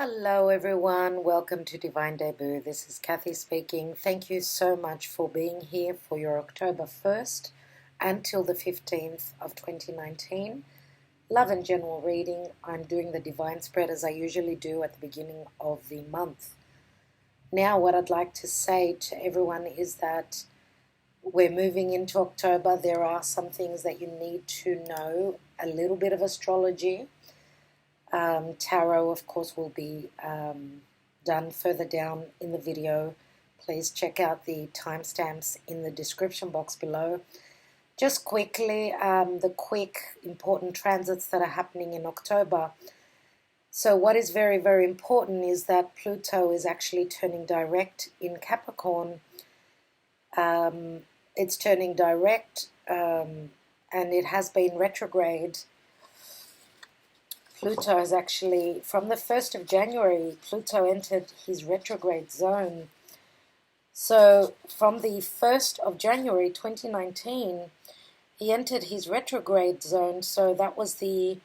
Hello everyone, welcome to Divine Debut. This is Kathy speaking. Thank you so much for being here for your October 1st until the 15th of 2019 love and general reading. I'm doing the divine spread as I usually do at the beginning of the month. Now what I'd like to say to everyone is that we're moving into October. There are some things that you need to know, a little bit of astrology. Tarot, of course, will be done further down in the video. Please check out the timestamps in the description box below. Just quickly, the quick important transits that are happening in October. So what is very, very important is that Pluto is actually turning direct in Capricorn. It's turning direct and it has been retrograde. Pluto is actually, from the 1st of January, Pluto entered his retrograde zone. So from the 1st of January 2019, he entered his retrograde zone. So that was the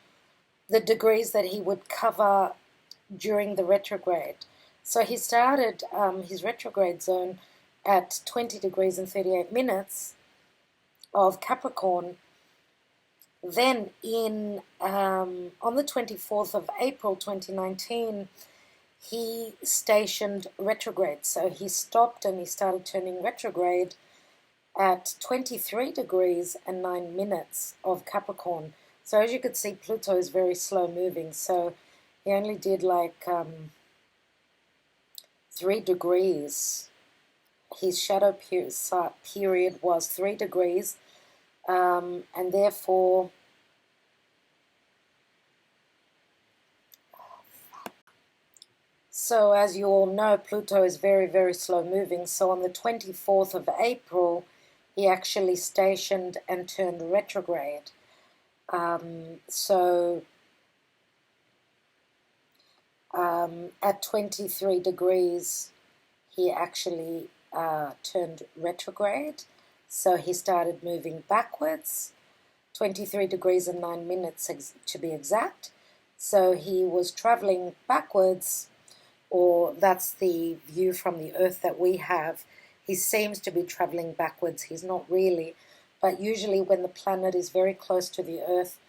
degrees that he would cover during the retrograde. So he started his retrograde zone at 20 degrees and 38 minutes of Capricorn. Then on the 24th of April 2019, he stationed retrograde. So he stopped and he started turning retrograde at 23 degrees and 9 minutes of Capricorn. So as you could see, Pluto is very slow moving. So he only did like 3 degrees. His shadow period was 3 degrees. And therefore, so as you all know, Pluto is very, very slow moving. So on the 24th of April, he actually stationed and turned retrograde. At 23 degrees, he actually turned retrograde. So he started moving backwards, 23 degrees and 9 minutes to be exact. So he was traveling backwards, or that's the view from the Earth that we have. He seems to be traveling backwards. He's not really. But usually when the planet is very close to the Earth,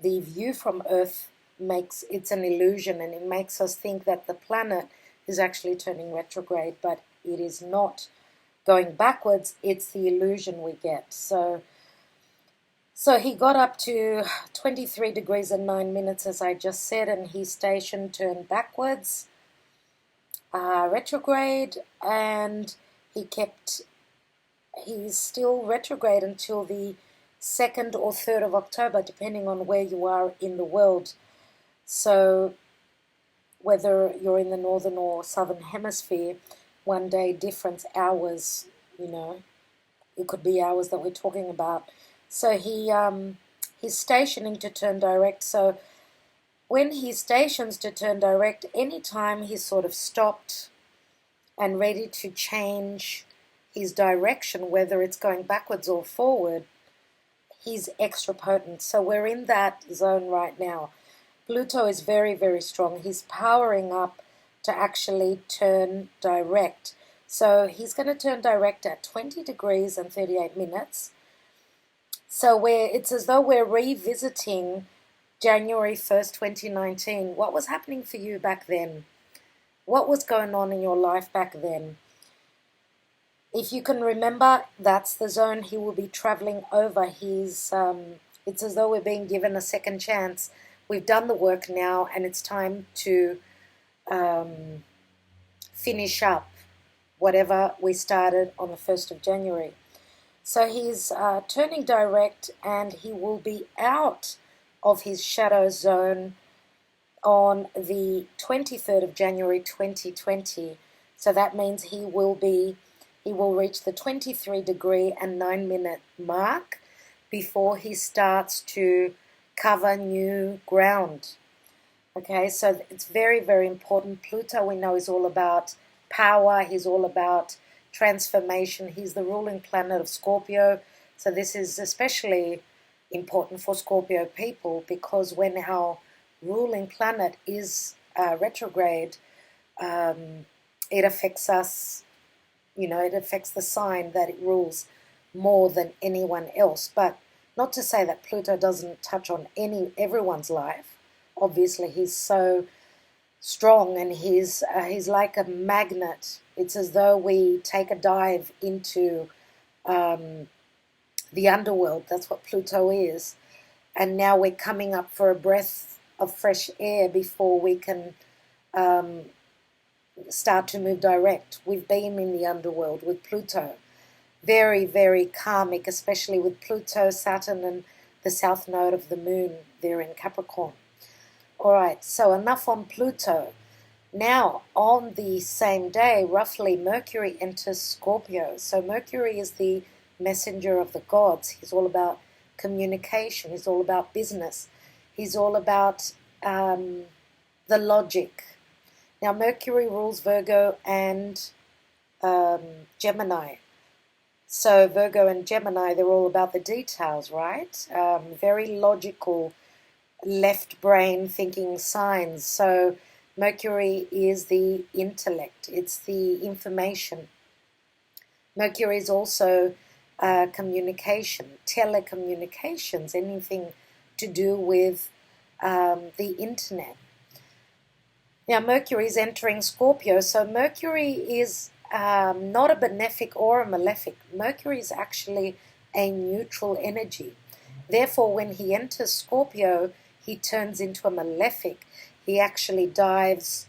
the view from Earth it's an illusion, and it makes us think that the planet is actually turning retrograde, but it is not going backwards. It's the illusion we get. So he got up to 23 degrees and 9 minutes, as I just said, and he stationed turned backwards, retrograde, and he's still retrograde until the 2nd or 3rd of October, depending on where you are in the world. So whether you're in the northern or southern hemisphere, 1 day difference, hours, it could be hours that we're talking about. So he's stationing to turn direct. So when he stations to turn direct, anytime he's sort of stopped and ready to change his direction, whether it's going backwards or forward, he's extra potent. So we're in that zone right now. Pluto is very, very strong. He's powering up to actually turn direct. So he's going to turn direct at 20 degrees and 38 minutes. So it's as though we're revisiting January 1st, 2019. What was happening for you back then? What was going on in your life back then? If you can remember, that's the zone he will be traveling over. It's as though we're being given a second chance. We've done the work now, and it's time to finish up whatever we started on the 1st of January. So he's turning direct, and he will be out of his shadow zone on the 23rd of January 2020. So that means he will reach the 23 degree and 9 minute mark before he starts to cover new ground. Okay, so it's very, very important. Pluto, we know, is all about power. He's all about transformation. He's the ruling planet of Scorpio. So this is especially important for Scorpio people, because when our ruling planet is retrograde, it affects us, it affects the sign that it rules more than anyone else. But not to say that Pluto doesn't touch on everyone's life. Obviously, he's so strong, and he's like a magnet. It's as though we take a dive into the underworld. That's what Pluto is. And now we're coming up for a breath of fresh air before we can start to move direct. We've been in the underworld with Pluto. Very, very karmic, especially with Pluto, Saturn, and the south node of the moon there in Capricorn. All right, so enough on Pluto. Now, on the same day, roughly, Mercury enters Scorpio. So Mercury is the messenger of the gods. He's all about communication. He's all about business. He's all about the logic. Now, Mercury rules Virgo and Gemini. So Virgo and Gemini, they're all about the details, right? Very logical, left brain thinking signs. So Mercury is the intellect. It's the information. Mercury is also communication, telecommunications, anything to do with the internet. Now, Mercury is entering Scorpio, so Mercury is not a benefic or a malefic. Mercury is actually a neutral energy. Therefore, when he enters Scorpio, he turns into a malefic. He actually dives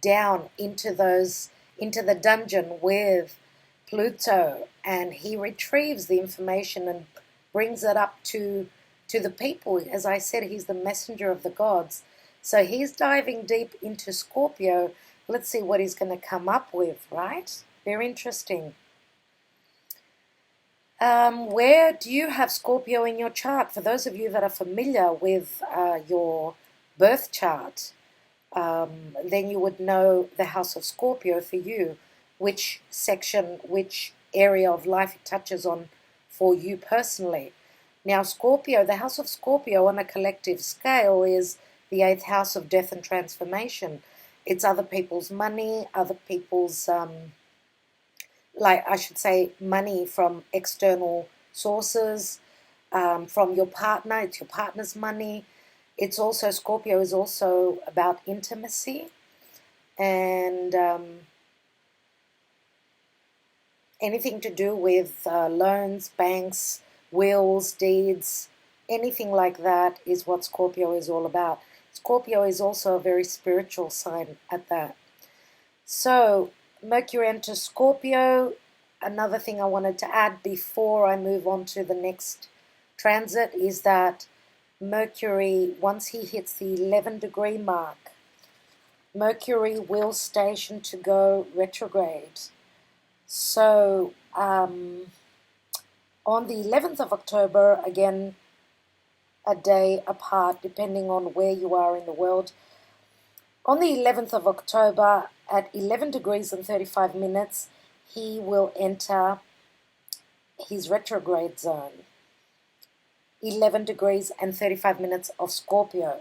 down into the dungeon with Pluto, and he retrieves the information and brings it up to the people. As I said, he's the messenger of the gods. So he's diving deep into Scorpio. Let's see what he's going to come up with, right? Very interesting. Where do you have Scorpio in your chart? For those of you that are familiar with your birth chart, then you would know the house of Scorpio for you, which section, which area of life it touches on for you personally. Now, Scorpio, the house of Scorpio on a collective scale is the 8th house of death and transformation. It's other people's money, other people's, money from external sources, from your partner. It's your partner's money. It's also, Scorpio is also about intimacy and anything to do with loans, banks, wills, deeds, anything like that is what Scorpio is all about. Scorpio is also a very spiritual sign at that. So Mercury enters Scorpio. Another thing I wanted to add before I move on to the next transit is that Mercury, once he hits the 11-degree mark, Mercury will station to go retrograde. So on the 11th of October, again, a day apart, depending on where you are in the world. On the 11th of October, at 11 degrees and 35 minutes, he will enter his retrograde zone. 11 degrees and 35 minutes of Scorpio.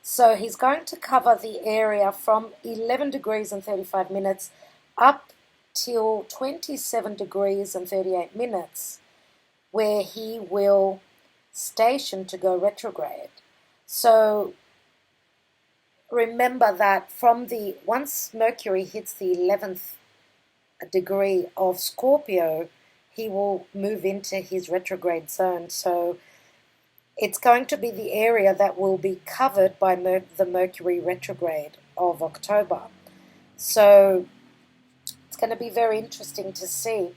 So he's going to cover the area from 11 degrees and 35 minutes up till 27 degrees and 38 minutes, where he will station to go retrograde. So remember that once Mercury hits the 11th degree of Scorpio, he will move into his retrograde zone. So it's going to be the area that will be covered by the Mercury retrograde of October. So it's going to be very interesting to see.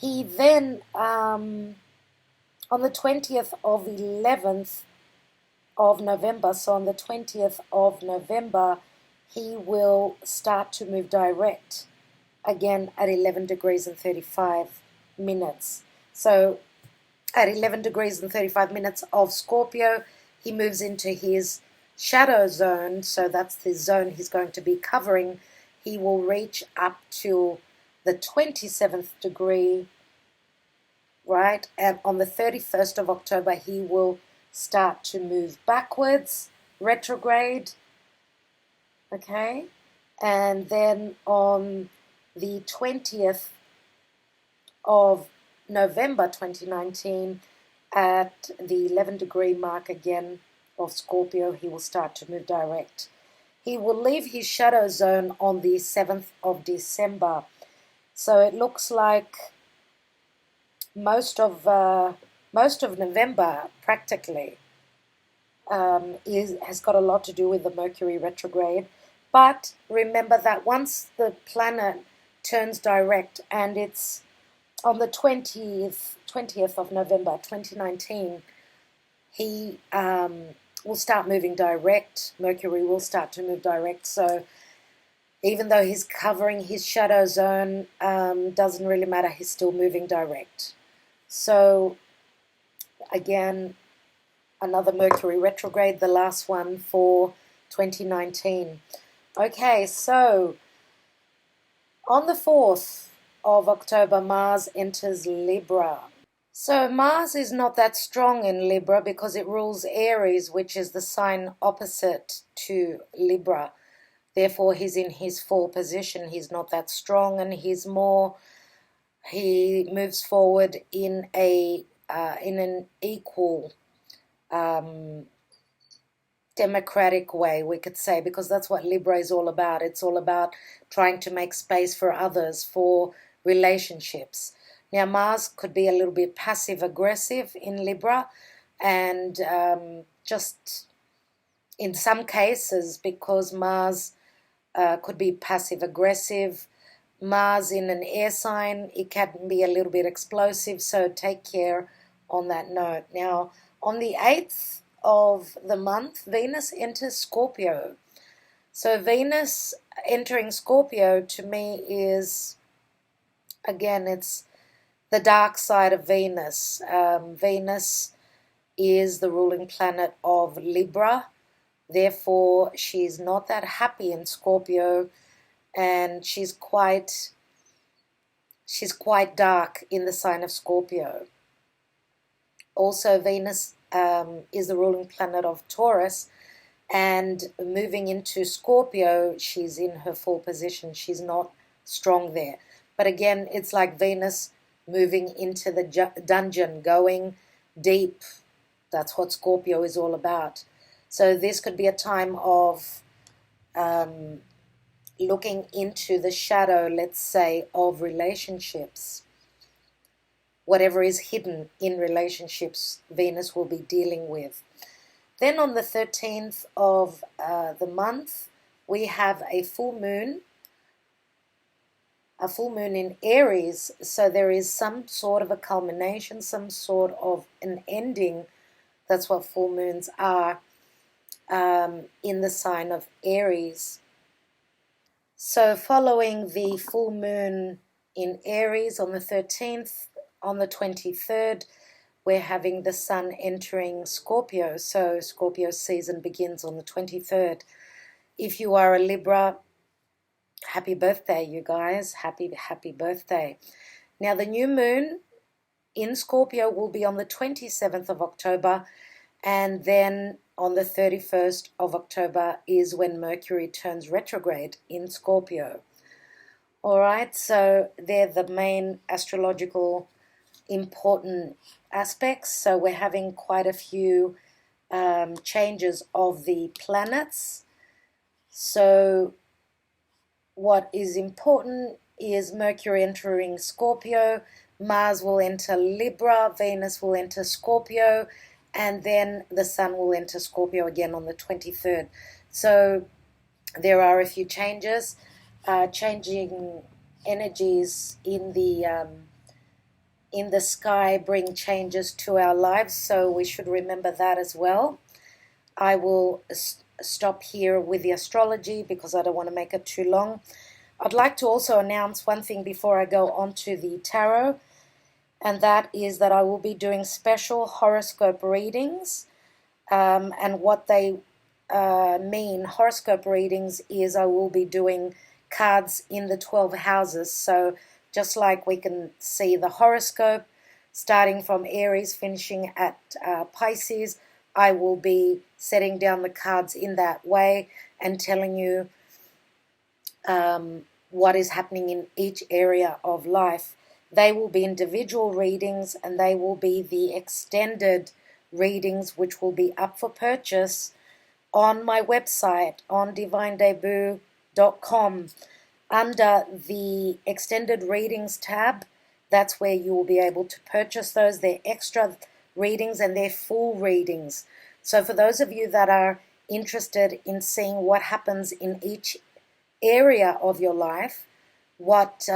He then, on the 20th of 11th of November, so on the 20th of November, he will start to move direct, again at 11 degrees and 35 minutes. So at 11 degrees and 35 minutes of Scorpio, he moves into his shadow zone, so that's the zone he's going to be covering. He will reach up to the 27th degree, right? And on the 31st of October, he will start to move backwards, retrograde. okay? And then on the 20th of November 2019, at the 11-degree mark again of Scorpio, he will start to move direct. He will leave his shadow zone on the 7th of December. So it looks like most of November practically has got a lot to do with the Mercury retrograde. But remember that once the planet turns direct, and it's on the 20th of November 2019, he will start moving direct. Mercury will start to move direct. So even though he's covering his shadow zone, doesn't really matter. He's still moving direct. So again, another Mercury retrograde, the last one for 2019. Okay, so on the 4th of October, Mars enters Libra. So Mars is not that strong in Libra because it rules Aries, which is the sign opposite to Libra. Therefore, he's in his fall position. He's not that strong, and he moves forward in an equal democratic way, we could say, because that's what Libra is all about. It's all about trying to make space for others, for relationships. Now, Mars could be a little bit passive-aggressive in Libra, and just in some cases, because Mars could be passive-aggressive, Mars in an air sign, it can be a little bit explosive, so take care on that note. Now, on the 8th of the month, Venus enters Scorpio. So Venus entering Scorpio to me is, again, it's the dark side of Venus. Venus is the ruling planet of Libra. Therefore, she's not that happy in Scorpio, and she's quite dark in the sign of Scorpio. Also, Venus is the ruling planet of Taurus, and moving into Scorpio, she's in her full position. She's not strong there. But again, it's like Venus moving into the dungeon, going deep. That's what Scorpio is all about. So this could be a time of looking into the shadow, let's say, of relationships. Whatever is hidden in relationships, Venus will be dealing with. Then on the 13th of the month, we have a full moon in Aries. So there is some sort of a culmination, some sort of an ending. That's what full moons are in the sign of Aries. So following the full moon in Aries on the 13th, on the 23rd, we're having the sun entering Scorpio. So Scorpio season begins on the 23rd. If you are a Libra, happy birthday, you guys. Happy birthday. Now, the new moon in Scorpio will be on the 27th of October, and then on the 31st of October is when Mercury turns retrograde in Scorpio. All right, so they're the main astrological important aspects. So we're having quite a few changes of the planets. So what is important is Mercury entering Scorpio, Mars will enter Libra, Venus will enter Scorpio, and then the sun will enter Scorpio again on the 23rd. So there are a few changes, changing energies in the sky bring changes to our lives, so we should remember that as well. I will stop here with the astrology because I don't want to make it too long. I'd like to also announce one thing before I go on to the tarot, and that is that I will be doing special horoscope readings, and what they mean, horoscope readings, is I will be doing cards in the 12 houses. So just like we can see the horoscope starting from Aries, finishing at Pisces, I will be setting down the cards in that way and telling you what is happening in each area of life. They will be individual readings, and they will be the extended readings, which will be up for purchase on my website, on divinedebut.com. Under the extended readings tab, that's where you will be able to purchase those. They're extra readings and they're full readings. So for those of you that are interested in seeing what happens in each area of your life, what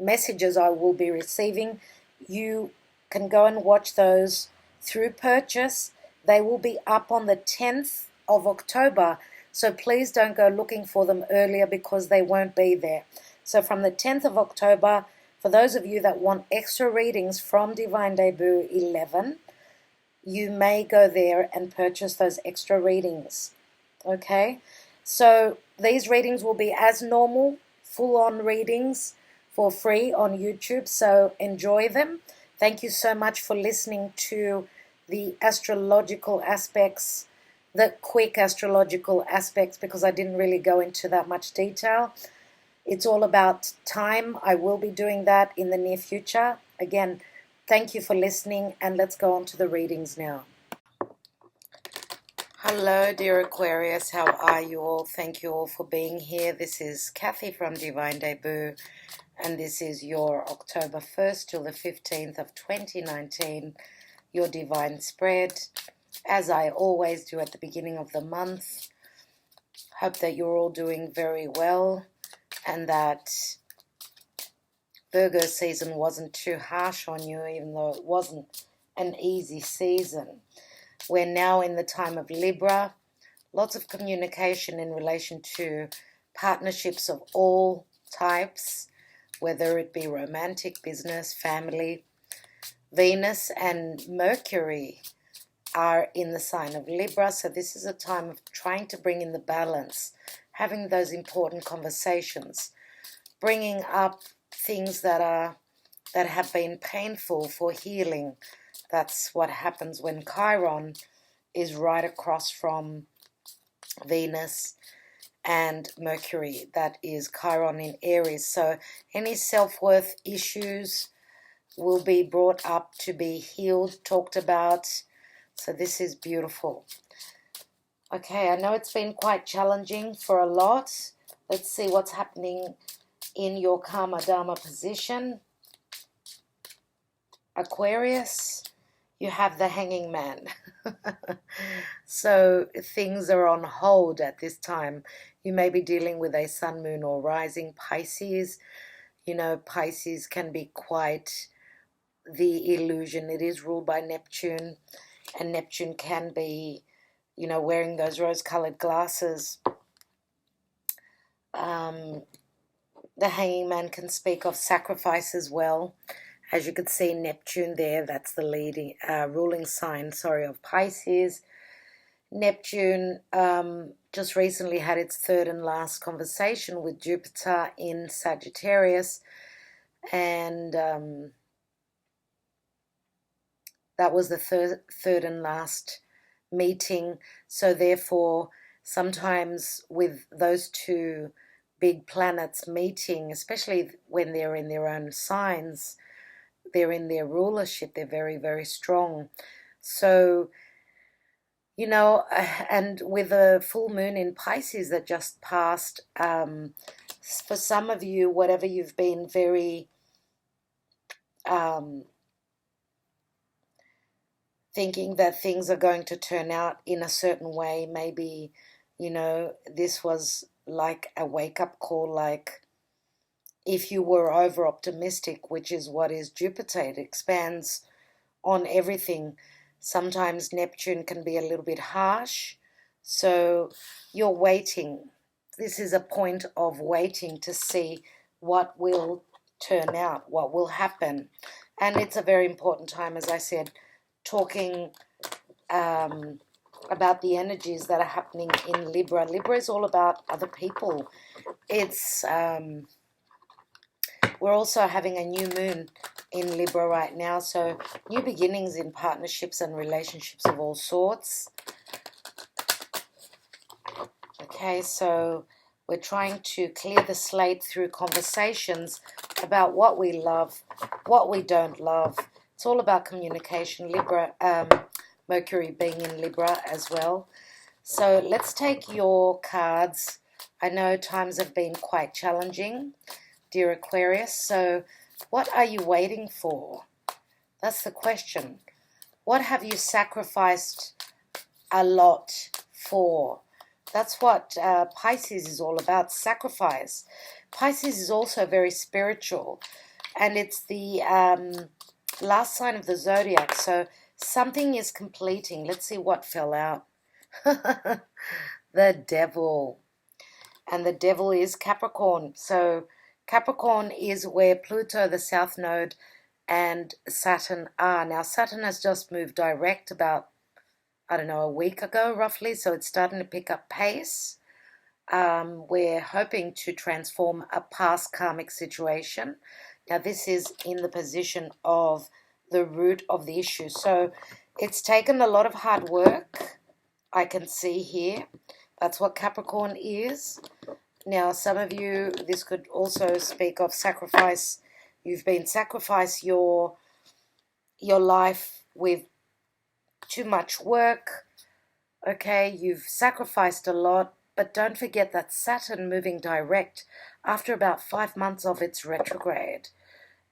messages I will be receiving, you can go and watch those through purchase. They will be up on the 10th of October, so please don't go looking for them earlier because they won't be there. So from the 10th of October, for those of you that want extra readings from Divine Debut 11, you may go there and purchase those extra readings. Okay, so these readings will be as normal, full-on readings for free on YouTube, so enjoy them. Thank you so much for listening to the astrological aspects, the quick astrological aspects, because I didn't really go into that much detail. It's all about time. I will be doing that in the near future. Again, thank you for listening, and let's go on to the readings now. Hello, dear Aquarius. How are you all? Thank you all for being here. This is Kathy from Divine Debut, and this is your October 1st till the 15th of 2019, your divine spread, as I always do at the beginning of the month. Hope that you're all doing very well, and that Virgo season wasn't too harsh on you, even though it wasn't an easy season. We're now in the time of Libra. Lots of communication in relation to partnerships of all types, whether it be romantic, business, family. Venus and Mercury are in the sign of Libra, so this is a time of trying to bring in the balance, having those important conversations, bringing up things that have been painful for healing. That's what happens when Chiron is right across from Venus and Mercury. That is Chiron in Aries. So any self-worth issues will be brought up to be healed, talked about. So this is beautiful. Okay, I know it's been quite challenging for a lot. Let's see what's happening in your Karma Dharma position. Aquarius, you have the Hanging Man. So things are on hold at this time. You may be dealing with a sun, moon, or rising Pisces. You know, Pisces can be quite the illusion. It is ruled by Neptune, and Neptune can be, you know, wearing those rose-colored glasses. The Hanging Man can speak of sacrifice as well. As you could see, Neptune there, that's the leading, ruling sign, of Pisces. Neptune just recently had its third and last conversation with Jupiter in Sagittarius, and that was the third and last meeting. So therefore, sometimes with those two big planets meeting, especially when they're in their own signs, they're in their rulership, they're very, very strong. So, you know, and with the full moon in Pisces that just passed, for some of you, whatever you've been very thinking that things are going to turn out in a certain way, maybe, you know, this was like a wake-up call, like if you were over-optimistic, which is what is Jupiter, it expands on everything. Sometimes Neptune can be a little bit harsh, so you're waiting. This is a point of waiting to see what will turn out, what will happen. And it's a very important time, as I said, talking about the energies that are happening in Libra. Libra is all about other people. It's we're also having a new moon in Libra right now, so new beginnings in partnerships and relationships of all sorts. Okay, so We're trying to clear the slate through conversations about what we love, what we don't love. It's all about communication. Libra, Mercury being in Libra as well. So let's take your cards. I know times have been quite challenging, dear Aquarius. So what are you waiting for? That's the question. What have you sacrificed a lot for? That's what Pisces is all about, sacrifice. Pisces is also very spiritual, and it's the last sign of the zodiac, so something is completing. Let's see what fell out. The devil. And the devil is Capricorn. So Capricorn is where Pluto, the south node, and Saturn are. Now, Saturn has just moved direct about, I don't know, a week ago, roughly, so it's starting to pick up pace. We're hoping to transform a past karmic situation. Now, this is in the position of the root of the issue. So it's taken a lot of hard work, I can see here. That's what Capricorn is. Now, some of you, this could also speak of sacrifice. You've been sacrificed your life with too much work. Okay, you've sacrificed a lot, but don't forget that Saturn moving direct after about 5 months of its retrograde,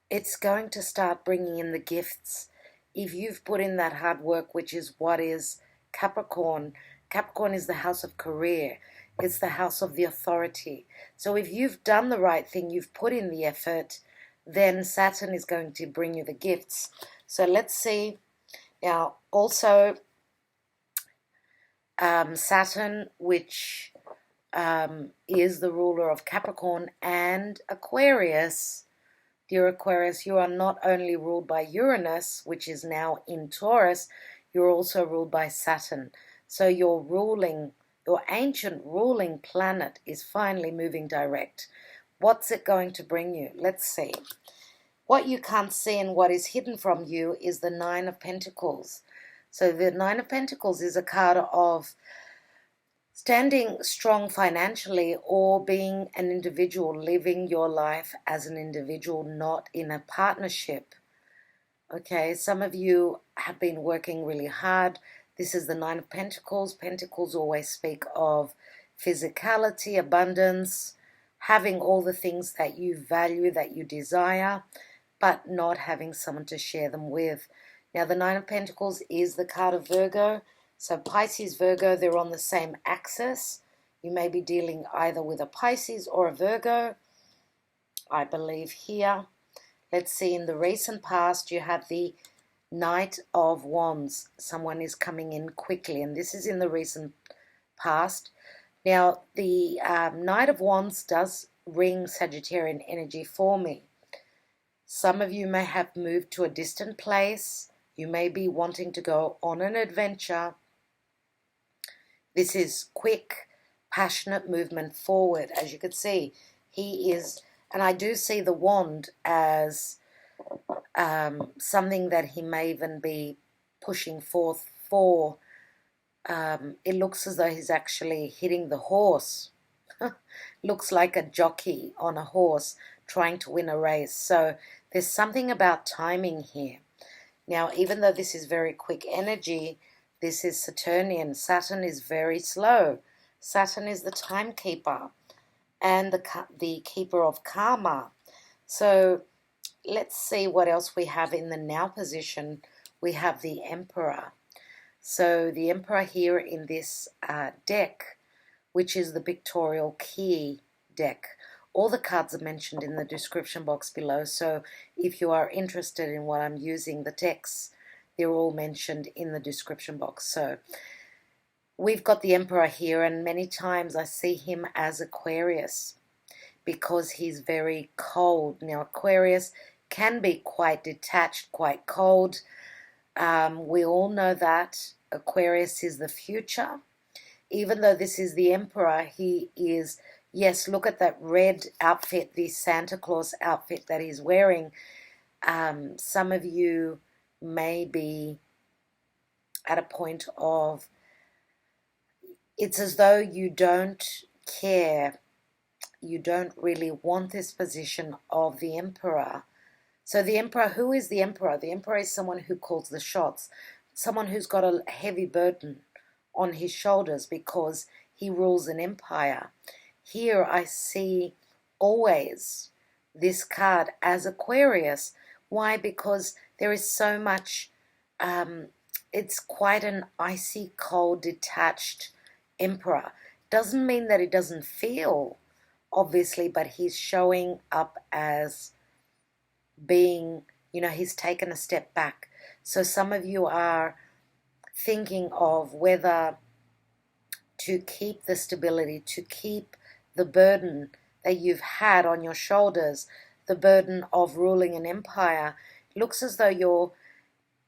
it's going to start bringing in the gifts. If you've put in that hard work, which is what is Capricorn. Capricorn is the house of career. It's the house of the authority. So if you've done the right thing, you've put in the effort, then Saturn is going to bring you the gifts. So let's see. Now, also, Saturn, which is the ruler of Capricorn and Aquarius. Dear Aquarius, you are not only ruled by Uranus, which is now in Taurus, you're also ruled by Saturn. So your ancient ruling planet is finally moving direct. What's it going to bring you? Let's see. What you can't see and what is hidden from you is the Nine of Pentacles. So the Nine of Pentacles is a card of standing strong financially or being an individual, living your life as an individual, not in a partnership. Okay, some of you have been working really hard. This is the Nine of Pentacles. Pentacles always speak of physicality, abundance, having all the things that you value, that you desire, but not having someone to share them with. Now, the Nine of Pentacles is the card of Virgo. So Pisces, Virgo, they're on the same axis. You may be dealing either with a Pisces or a Virgo, I believe here. Let's see, in the recent past, you have the Knight of Wands. Someone is coming in quickly, and this is in the recent past. Now, the Knight of Wands does ring Sagittarian energy for me. Some of you may have moved to a distant place. You may be wanting to go on an adventure. This is quick, passionate movement forward. As you could see, he is, and I do see the wand as something that he may even be pushing forth for. It looks as though he's actually hitting the horse. Looks like a jockey on a horse trying to win a race. So there's something about timing here. Now, even though this is very quick energy, this is Saturnian. Saturn is very slow. Saturn is the timekeeper and the keeper of karma. So let's see what else we have in the now position. We have the Emperor. So the Emperor here in this deck, which is the Pictorial key deck. All the cards are mentioned in the description box below. So if you are interested in what I'm using, the decks, they're all mentioned in the description box. So we've got the Emperor here, and many times I see him as Aquarius because he's very cold. Now, Aquarius can be quite detached, quite cold. We all know that Aquarius is the future. Even though this is the Emperor, he is, yes, look at that red outfit, the Santa Claus outfit that he's wearing. Some of you may be at a point of, it's as though you don't care you don't really want this position of the Emperor. So the Emperor, who is the Emperor? The Emperor is someone who calls the shots, someone who's got a heavy burden on his shoulders because he rules an empire. Here I see always this card as Aquarius. Why? Because there is so much, it's quite an icy, cold, detached Emperor. Doesn't mean that he doesn't feel, obviously, but he's showing up as being, he's taken a step back. So some of you are thinking of whether to keep the stability, to keep the burden that you've had on your shoulders, the burden of ruling an empire. It looks as though you're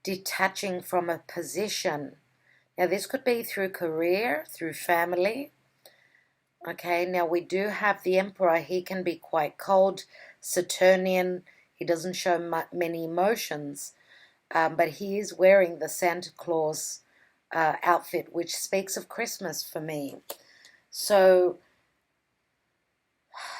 detaching from a position. Now this could be through career, through family. Okay, now we do have the Emperor. He can be quite cold, Saturnian. He doesn't show many emotions, but he is wearing the Santa Claus outfit, which speaks of Christmas for me. So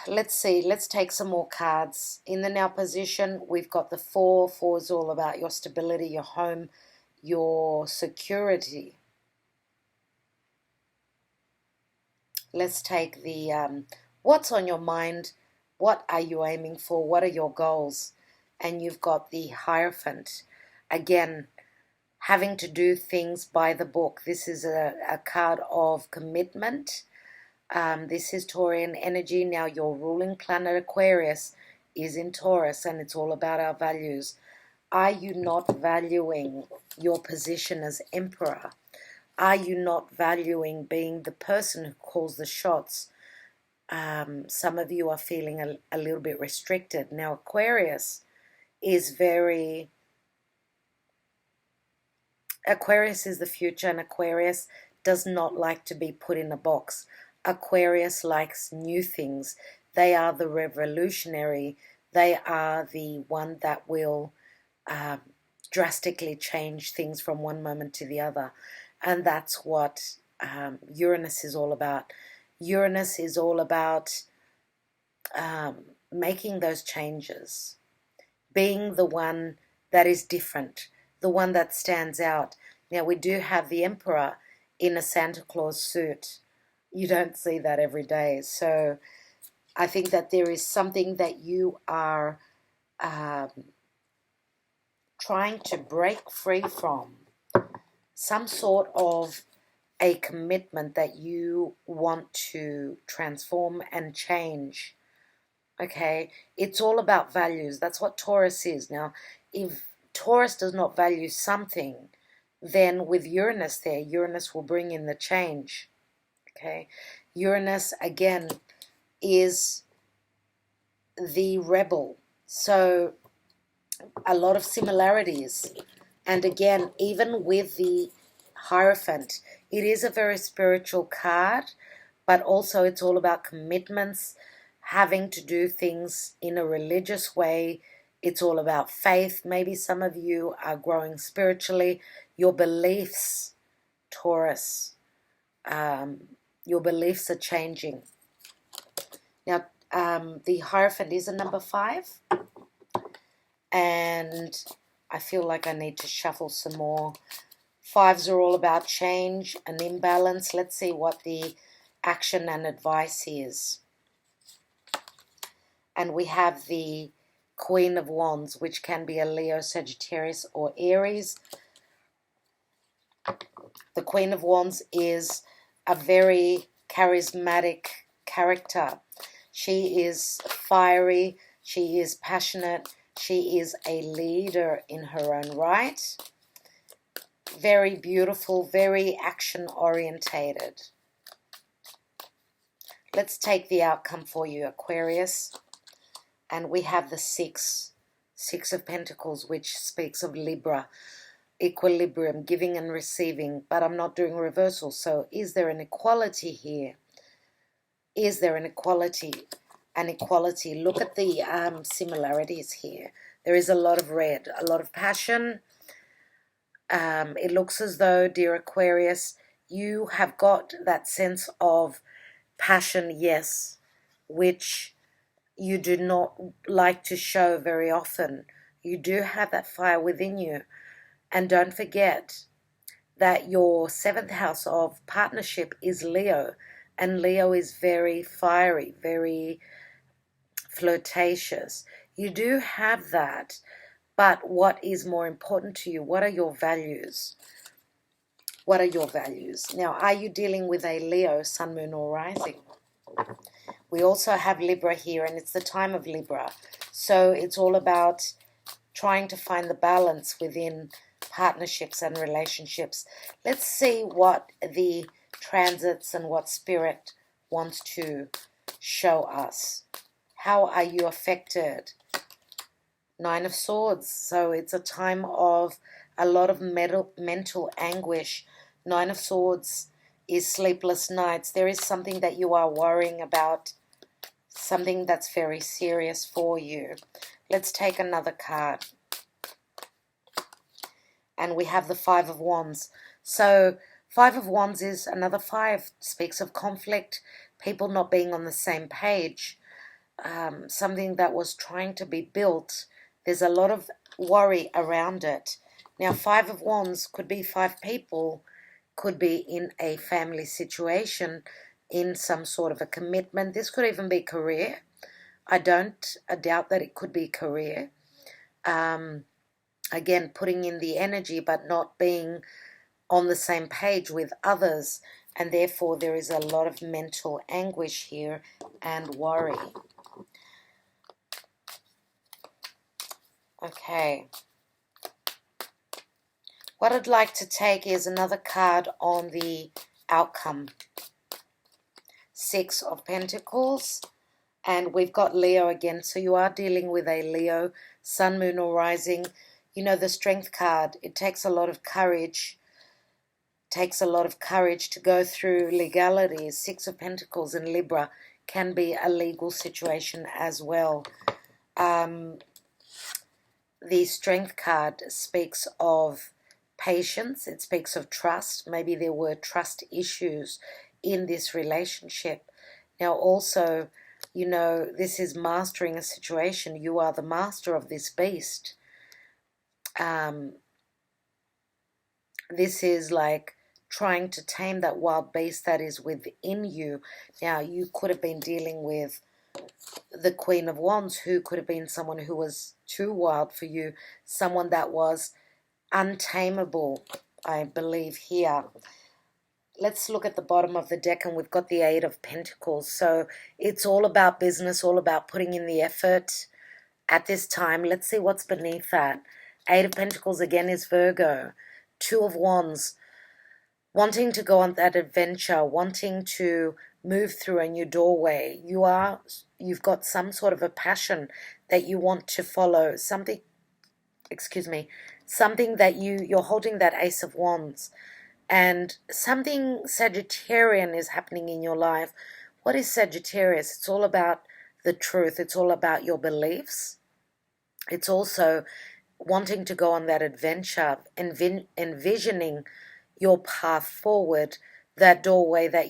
let's see, let's take some more cards. In the now position, we've got the 4. 4 is all about your stability, your home, your security. Let's take the what's on your mind, what are you aiming for, what are your goals? And you've got the Hierophant. Again, having to do things by the book. This is a card of commitment. This is Taurian energy. Now your ruling planet Aquarius is in Taurus, and it's all about our values. Are you not valuing your position as Emperor? Are you not valuing being the person who calls the shots? Some of you are feeling a little bit restricted. Now Aquarius is Aquarius is the future, and Aquarius does not like to be put in a box. Aquarius likes new things. They are the revolutionary. They are the one that will drastically change things from one moment to the other. And that's what Uranus is all about. Uranus is all about making those changes, being the one that is different, the one that stands out. Now, we do have the Emperor in a Santa Claus suit. You don't see that every day. So I think that there is something that you are trying to break free from, some sort of a commitment that you want to transform and change. Okay, it's all about values. That's what Taurus is. Now, if Taurus does not value something, then with Uranus there, Uranus will bring in the change. Okay, Uranus again is the rebel. So a lot of similarities. And again, even with the Hierophant, it is a very spiritual card, but also it's all about commitments, having to do things in a religious way. It's all about faith. Maybe some of you are growing spiritually. Your beliefs, Taurus, your beliefs are changing. Now, the Hierophant is a number 5. And I feel like I need to shuffle some more. 5s are all about change and imbalance. Let's see what the action and advice is. And we have the Queen of Wands, which can be a Leo, Sagittarius, or Aries. The Queen of Wands is a very charismatic character. She is fiery. She is passionate. She is a leader in her own right. Very beautiful, very action-orientated. Let's take the outcome for you, Aquarius. And we have the 6 of Pentacles, which speaks of Libra, equilibrium, giving and receiving. But I'm not doing reversal. So is there an equality here? Is there an equality? An equality. Look at the similarities here. There is a lot of red, a lot of passion. It looks as though, dear Aquarius, you have got that sense of passion, yes, which you do not like to show very often. You do have that fire within you. And don't forget that your 7th house of partnership is Leo. And Leo is very fiery, very flirtatious. You do have that. But what is more important to you? What are your values? What are your values? Now, are you dealing with a Leo, Sun, Moon, or Rising? We also have Libra here, and it's the time of Libra. So it's all about trying to find the balance within partnerships and relationships. Let's see what the transits and what Spirit wants to show us. How are you affected? 9 of Swords. So it's a time of a lot of mental anguish. 9 of Swords is sleepless nights. There is something that you are worrying about, something that's very serious for you. Let's take another card. And we have the 5 of Wands. So 5 of Wands is another 5, speaks of conflict, people not being on the same page, something that was trying to be built. There's a lot of worry around it. Now, 5 of Wands could be 5 people, could be in a family situation, in some sort of a commitment. This could even be career. I doubt that it could be career. Again, putting in the energy but not being on the same page with others. And therefore, there is a lot of mental anguish here and worry. Okay. What I'd like to take is another card on the outcome. 6 of Pentacles. And we've got Leo again. So you are dealing with a Leo, Sun, Moon, or Rising. You know, the Strength card. It takes a lot of courage. Takes a lot of courage to go through legalities. 6 of Pentacles in Libra can be a legal situation as well. The Strength card speaks of patience. It speaks of trust. Maybe there were trust issues in this relationship. Now also, you know, this is mastering a situation. You are the master of this beast. This is like trying to tame that wild beast that is within you. Now, you could have been dealing with the Queen of Wands, who could have been someone who was too wild for you, someone that was untamable, I believe, here. Let's look at the bottom of the deck, and we've got the 8 of Pentacles. So it's all about business, all about putting in the effort at this time. Let's see what's beneath that. 8 of Pentacles again is Virgo. 2 of Wands, wanting to go on that adventure, wanting to move through a new doorway. You've got some sort of a passion that you want to follow. Something that you're holding that Ace of Wands. And something Sagittarian is happening in your life. What is Sagittarius? It's all about the truth. It's all about your beliefs. It's also wanting to go on that adventure, envisioning your path forward, that doorway that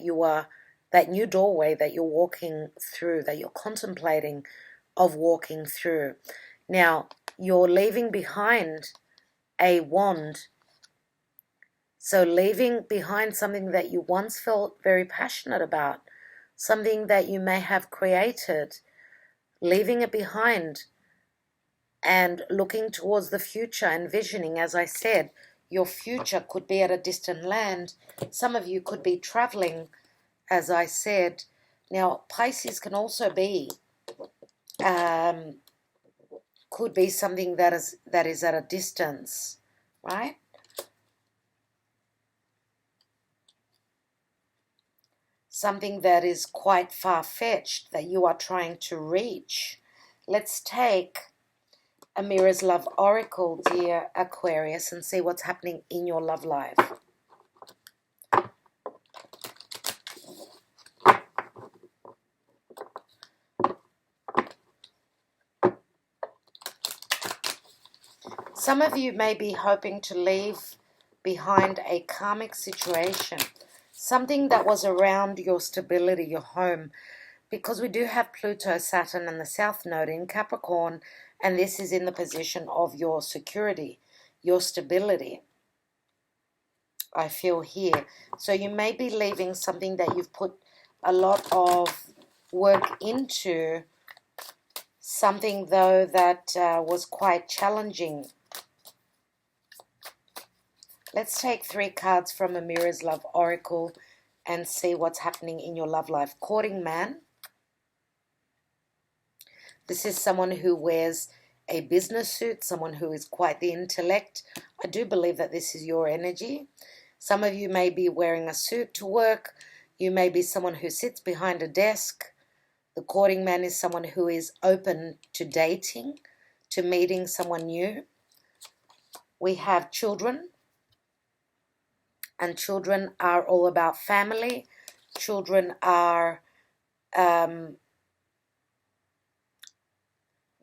that new doorway that you're walking through, that you're contemplating of walking through. Now, you're leaving behind a wand. So leaving behind something that you once felt very passionate about, something that you may have created, leaving it behind and looking towards the future, envisioning, as I said, your future could be at a distant land. Some of you could be traveling, as I said. Now, Pisces can also be, could be something that is at a distance, right? Something that is quite far-fetched that you are trying to reach. Let's take Amira's Love Oracle, dear Aquarius, and see what's happening in your love life. Some of you may be hoping to leave behind a karmic situation, something that was around your stability, your home, because we do have Pluto, Saturn, and the South Node in Capricorn, and this is in the position of your security, your stability, I feel here. So you may be leaving something that you've put a lot of work into, something though that was quite challenging. Let's take 3 cards from Amira's Love Oracle and see what's happening in your love life. Courting man. This is someone who wears a business suit, someone who is quite the intellect. I do believe that this is your energy. Some of you may be wearing a suit to work. You may be someone who sits behind a desk. The courting man is someone who is open to dating, to meeting someone new. We have children, and children are all about family. Children are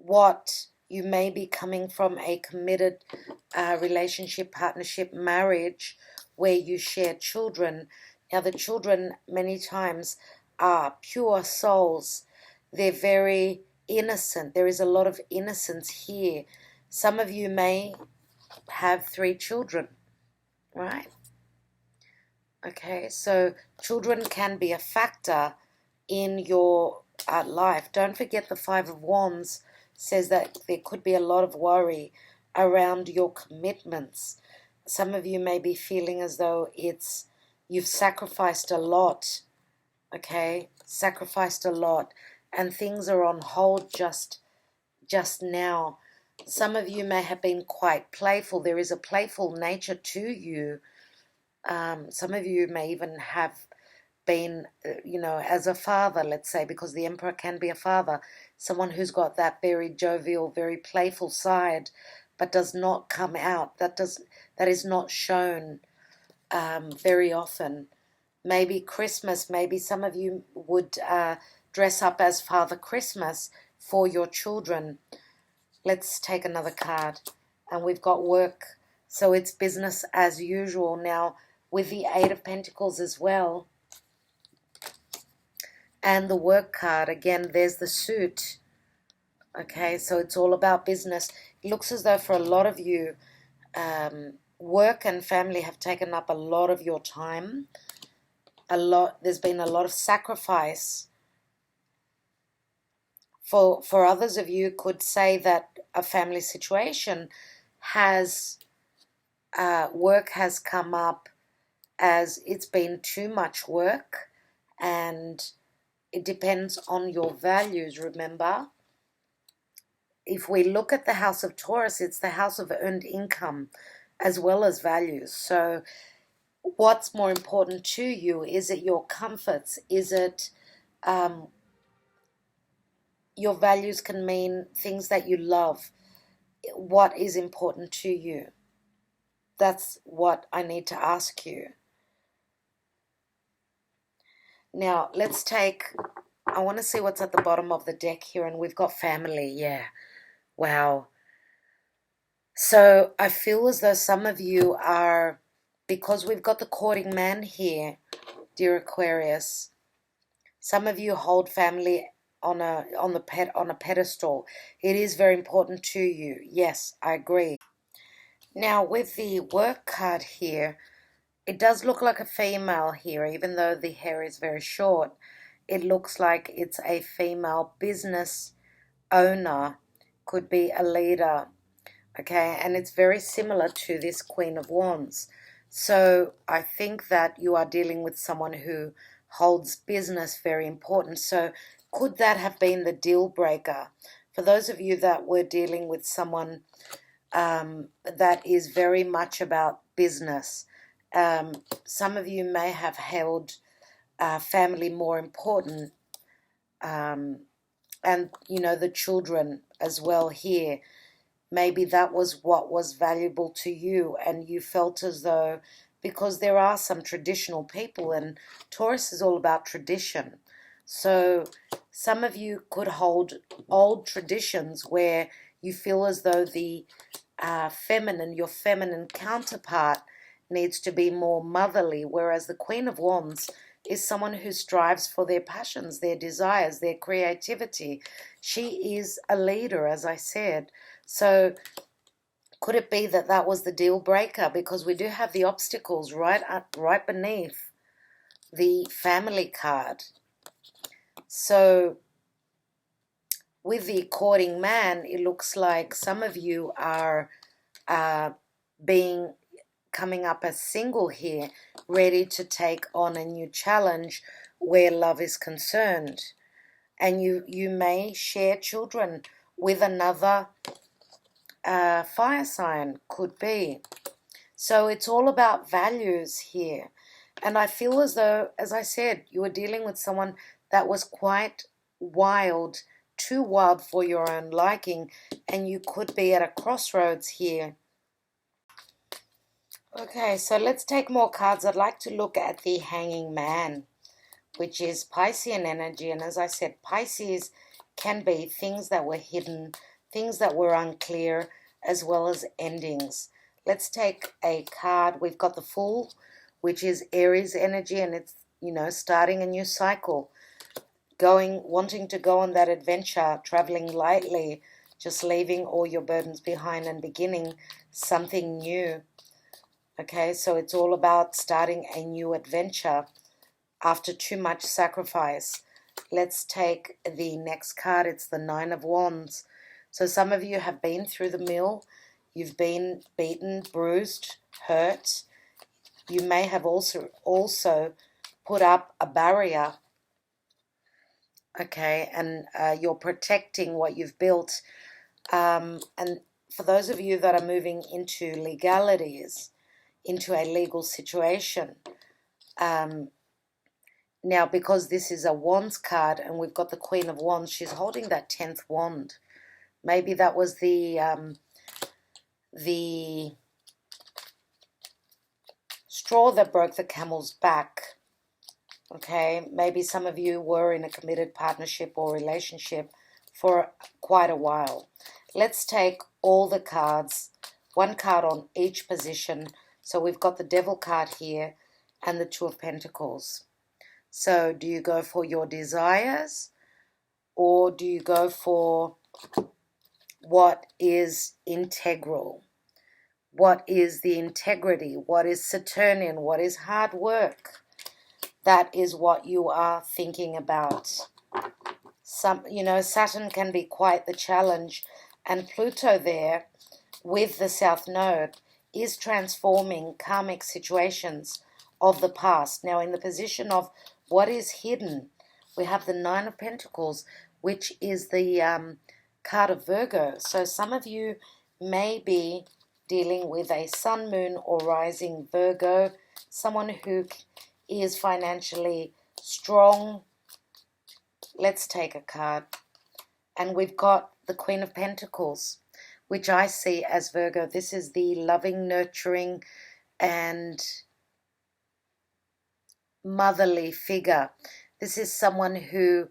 what you may be coming from a committed relationship, partnership, marriage, where you share children. Now the children many times are pure souls. They're very innocent. There is a lot of innocence here. Some of you may have 3 children, right? Okay, so children can be a factor in your life. Don't forget the 5 of Wands says that there could be a lot of worry around your commitments. Some of you may be feeling as though you've sacrificed a lot, okay? Sacrificed a lot, and things are on hold just now. Some of you may have been quite playful. There is a playful nature to you. Some of you may even have been, as a father, let's say, because the Emperor can be a father, someone who's got that very jovial, very playful side, but does not come out. That is not shown very often. Maybe Christmas, maybe some of you would dress up as Father Christmas for your children. Let's take another card. And we've got work, so it's business as usual. Now, with the 8 of Pentacles as well, and the work card, again, there's the suit. Okay, so it's all about business. It looks as though for a lot of you, work and family have taken up a lot of your time. There's been a lot of sacrifice. For others of you, could say that a family situation has, work has come up as it's been too much work, and it depends on your values, remember. If we look at the house of Taurus, it's the house of earned income as well as values. So what's more important to you? Is it your comforts? Is it your values can mean things that you love? What is important to you? That's what I need to ask you. Now, let's take, I want to see what's at the bottom of the deck here, and we've got family, yeah. Wow. So I feel as though some of you are, because we've got the courting man here, dear Aquarius, some of you hold family on a pedestal. It is very important to you. Yes, I agree. Now, with the work card here, it does look like a female here, even though the hair is very short. It looks like it's a female business owner, could be a leader, okay? And it's very similar to this Queen of Wands. So I think that you are dealing with someone who holds business very important. So could that have been the deal breaker? For those of you that were dealing with someone that is very much about business, some of you may have held family more important, and the children as well here. Maybe that was what was valuable to you, and you felt as though, because there are some traditional people, and Taurus is all about tradition. So some of you could hold old traditions where you feel as though the your feminine counterpart needs to be more motherly, whereas the Queen of Wands is someone who strives for their passions, their desires, their creativity. She is a leader, as I said. So could it be that that was the deal breaker? Because we do have the obstacles right beneath the family card. So with the courting man, it looks like some of you are coming up as single here, ready to take on a new challenge where love is concerned. And you may share children with another fire sign, could be. So it's all about values here. And I feel as though, as I said, you were dealing with someone that was quite wild, too wild for your own liking, and you could be at a crossroads here. Okay, so let's take more cards. I'd like to look at the Hanging Man, which is Piscean energy. And as I said, Pisces can be things that were hidden, things that were unclear, as well as endings. Let's take a card. We've got the Fool, which is Aries energy, and it's, starting a new cycle, wanting to go on that adventure, traveling lightly, just leaving all your burdens behind and beginning something new. Okay, so it's all about starting a new adventure after too much sacrifice. Let's take the next card. It's the Nine of Wands. So some of you have been through the mill. You've been beaten, bruised, hurt. You may have also put up a barrier. Okay, and you're protecting what you've built. And for those of you that are moving into legalities, into a legal situation, now because this is a Wands card and we've got the Queen of Wands, she's holding that 10th wand. Maybe that was the straw that broke the camel's back. Okay, maybe some of you were in a committed partnership or relationship for quite a while. Let's take all the cards, one card on each position. So we've got the Devil card here and the Two of Pentacles. So do you go for your desires, or do you go for what is integral? What is the integrity? What is Saturnian? What is hard work? That is what you are thinking about. Saturn can be quite the challenge, and Pluto there with the South Node is transforming karmic situations of the past. Now, in the position of what is hidden, we have the Nine of Pentacles, which is the card of Virgo. So some of you may be dealing with a Sun, Moon, or Rising Virgo, someone who is financially strong. Let's take a card. And we've got the Queen of Pentacles, which I see as Virgo. This is the loving, nurturing, and motherly figure. This is someone who,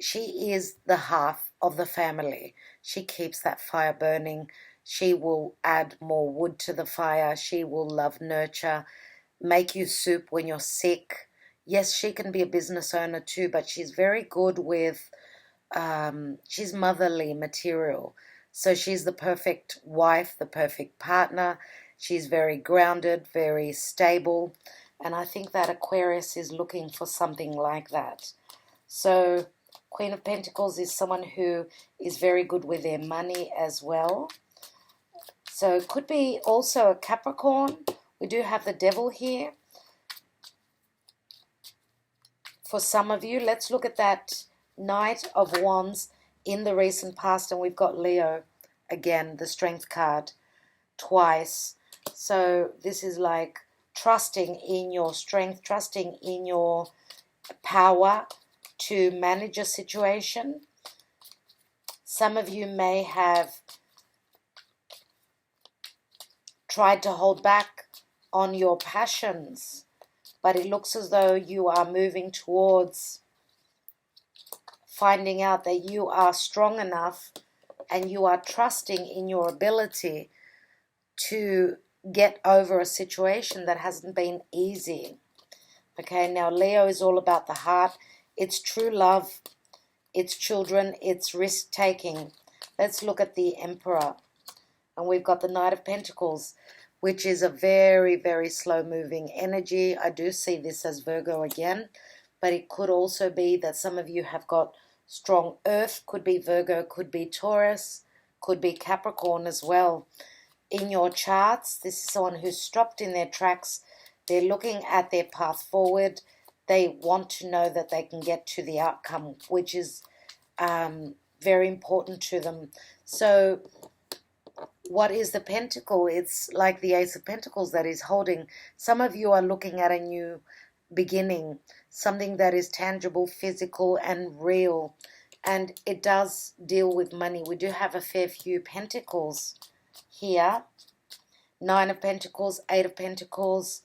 she is the hearth of the family. She keeps that fire burning. She will add more wood to the fire. She will love, nurture, make you soup when you're sick. Yes, she can be a business owner too, but she's very good with, she's motherly material. So she's the perfect wife, the perfect partner. She's very grounded, very stable. And I think that Aquarius is looking for something like that. So Queen of Pentacles is someone who is very good with their money as well. So it could be also a Capricorn. We do have the Devil here. For some of you, let's look at that Knight of Wands in the recent past, and we've got Leo again, the Strength card, twice. So this is like trusting in your strength, trusting in your power to manage a situation. Some of you may have tried to hold back on your passions, but it looks as though you are moving towards finding out that you are strong enough and you are trusting in your ability to get over a situation that hasn't been easy. Okay, now Leo is all about the heart. It's true love, it's children, it's risk-taking. Let's look at the Emperor. And we've got the Knight of Pentacles, which is a very, very slow-moving energy. I do see this as Virgo again, but it could also be that some of you have got strong Earth, could be Virgo, could be Taurus, could be Capricorn as well. In your charts, this is someone who's stopped in their tracks. They're looking at their path forward. They want to know that they can get to the outcome, which is very important to them. So what is the Pentacle? It's like the Ace of Pentacles that is holding. Some of you are looking at a new beginning, something that is tangible, physical, and real. And it does deal with money. We do have a fair few Pentacles here. 9 of Pentacles, 8 of Pentacles,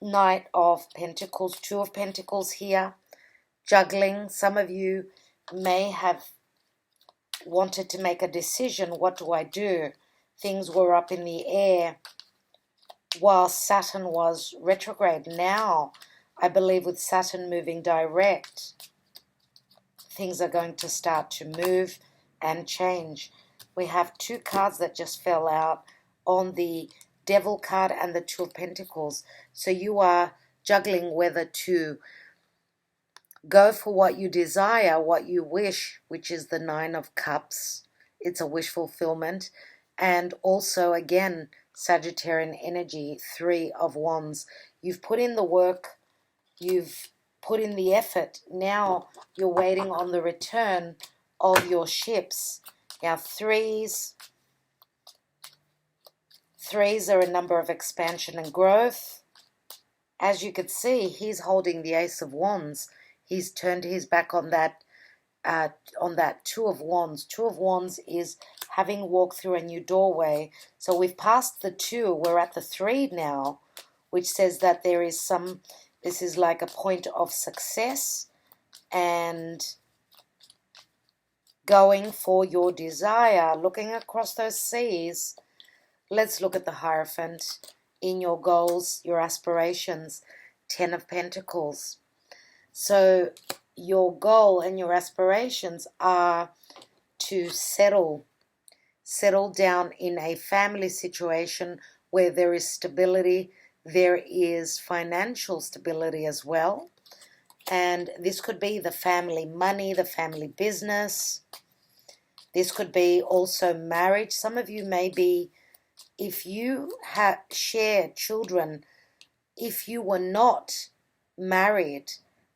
Knight of Pentacles, 2 of Pentacles here. Juggling. Some of you may have wanted to make a decision. What do I do? Things were up in the air while Saturn was retrograde. Now, I believe with Saturn moving direct, things are going to start to move and change. We have 2 cards that just fell out on the Devil card and the 2 of Pentacles. So you are juggling whether to go for what you desire, what you wish, which is the 9 of Cups. It's a wish fulfillment. And also, again, Sagittarian energy, 3 of Wands. You've put in the work. You've put in the effort. Now you're waiting on the return of your ships. Now, threes are a number of expansion and growth. As you could see, he's holding the Ace of Wands. He's turned his back on that 2 of Wands. 2 of Wands is having walked through a new doorway. So we've passed the 2. We're at the 3 now, which says that there is this is like a point of success and going for your desire, looking across those seas. Let's look at the Hierophant in your goals, your aspirations. 10 of Pentacles. So your goal and your aspirations are to settle down in a family situation where there is stability, there is financial stability as well. And this could be the family money, the family business. This could be also marriage. Some of you may be, if you share children, if you were not married,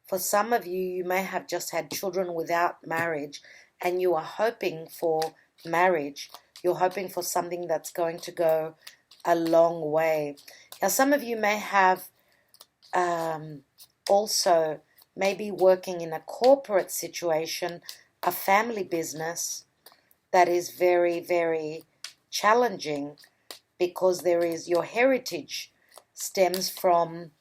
for some of you, you may have just had children without marriage, and you are hoping for marriage. You're hoping for something that's going to go a long way. Now, some of you may have also maybe working in a corporate situation, a family business that is very, very challenging, because there is your heritage stems from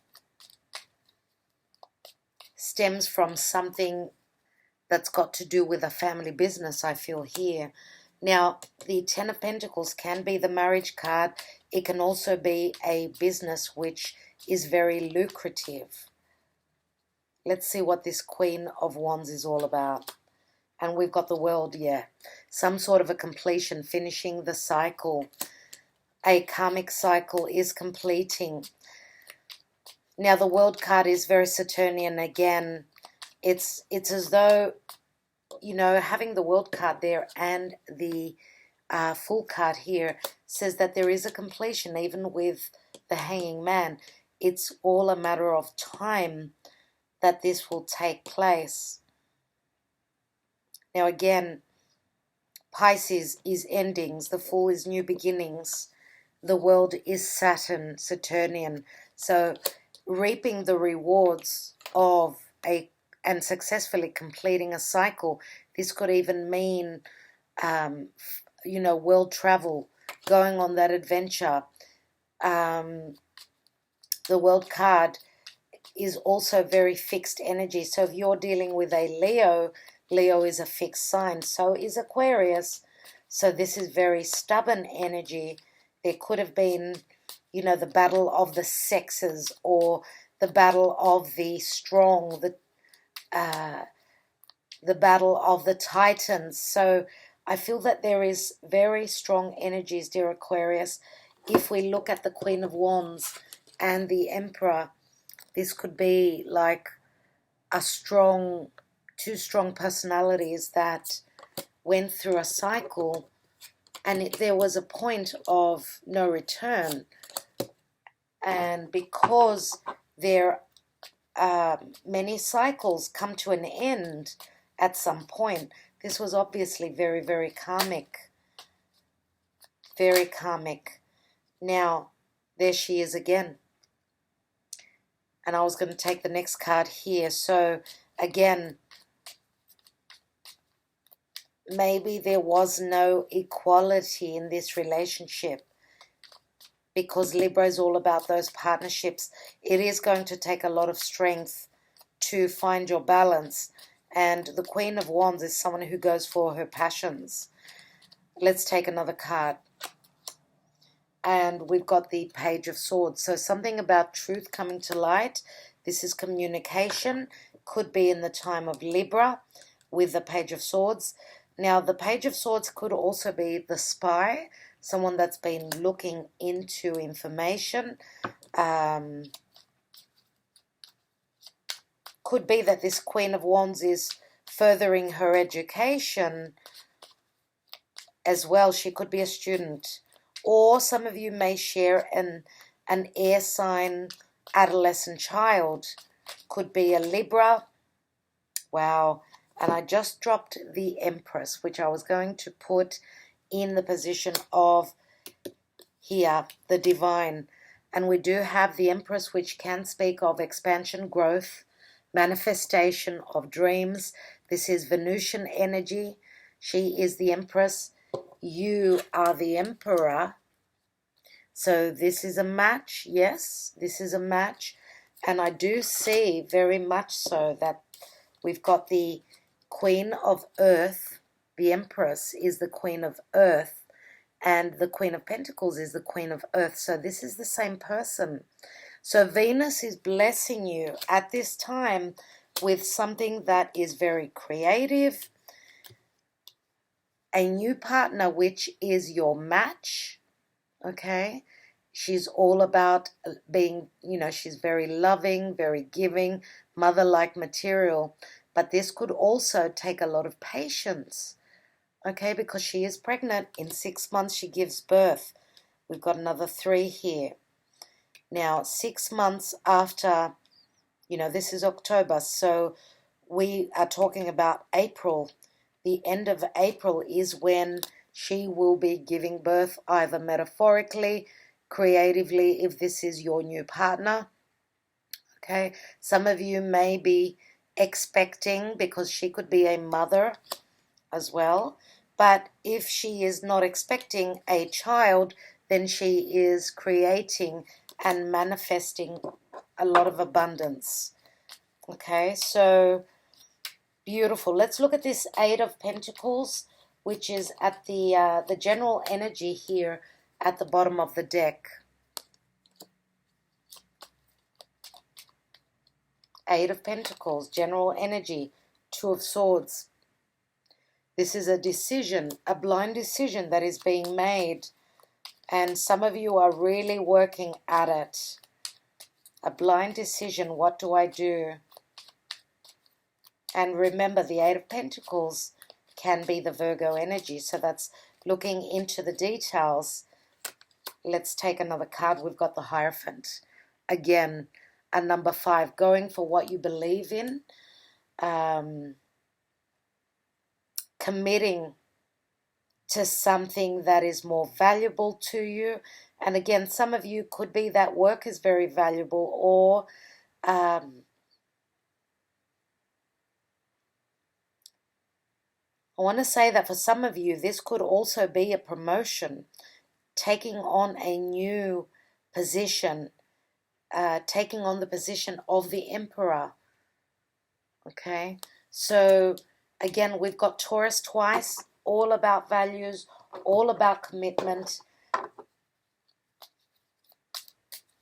something that's got to do with a family business, I feel here. Now, the 10 of Pentacles can be the marriage card. It can also be a business which is very lucrative. Let's see what this Queen of Wands is all about. And we've got the World, yeah. Some sort of a completion, finishing the cycle. A karmic cycle is completing. Now, the World card is very Saturnian again. It's as though, you know, having the World card there and the Fool card here says that there is a completion, even with the Hanging Man. It's all a matter of time that this will take place. Now, again, Pisces is endings. The Fool is new beginnings. The World is Saturn, Saturnian. So reaping the rewards of and successfully completing a cycle. This could even mean, you know, world travel, going on that adventure. The World card is also very fixed energy. So if you're dealing with a Leo, Leo is a fixed sign. So is Aquarius. So this is very stubborn energy. There could have been, you know, the battle of the sexes, or the battle of the strong, the battle of the titans. So I feel that there is very strong energies, dear Aquarius. If we look at the Queen of Wands and the Emperor, this could be like a strong, two strong personalities that went through a cycle, and there was a point of no return. And because there many cycles come to an end at some point, this was obviously very, very karmic. Very karmic. Now, there she is again. And I was going to take the next card here. So, again, maybe there was no equality in this relationship, because Libra is all about those partnerships. It is going to take a lot of strength to find your balance. And the Queen of Wands is someone who goes for her passions. Let's take another card. And we've got the Page of Swords. So something about truth coming to light. This is communication. Could be in the time of Libra with the Page of Swords. Now, the Page of Swords could also be the spy, someone that's been looking into information. Could be that this Queen of Wands is furthering her education as well. She could be a student. Or some of you may share an air sign adolescent child. Could be a Libra. Wow. And I just dropped the Empress, which I was going to put in the position of here, the divine. And we do have the Empress, which can speak of expansion, growth, manifestation of dreams. This is Venusian energy. She is the Empress. You are the Emperor. So this is a match. Yes, this is a match. And I do see very much so that we've got the Queen of Earth. The Empress is the Queen of Earth, and the Queen of Pentacles is the Queen of Earth. So this is the same person. So Venus is blessing you at this time with something that is very creative, a new partner, which is your match. Okay, she's all about being, she's very loving, very giving, mother-like material. But this could also take a lot of patience, okay, because she is pregnant. In 6 months, she gives birth. We've got another 3 here. Now, 6 months after, this is October, so we are talking about April. The end of April is when she will be giving birth, either metaphorically, creatively, if this is your new partner. Okay, some of you may be expecting, because she could be a mother as well. But if she is not expecting a child, then she is creating and manifesting a lot of abundance. Okay, so beautiful. Let's look at this 8 of Pentacles, which is at the general energy here at the bottom of the deck. 8 of Pentacles, general energy, 2 of Swords. This is a decision, a blind decision that is being made. And some of you are really working at it. A blind decision, what do I do? And remember, the 8 of Pentacles can be the Virgo energy. So that's looking into the details. Let's take another card. We've got the Hierophant. Again, a number 5, going for what you believe in. Committing to something that is more valuable to you. And again, some of you could be that work is very valuable, or I want to say that for some of you, this could also be a promotion, taking on a new position, taking on the position of the Emperor. Okay, so again, we've got Taurus twice, all about values, all about commitment.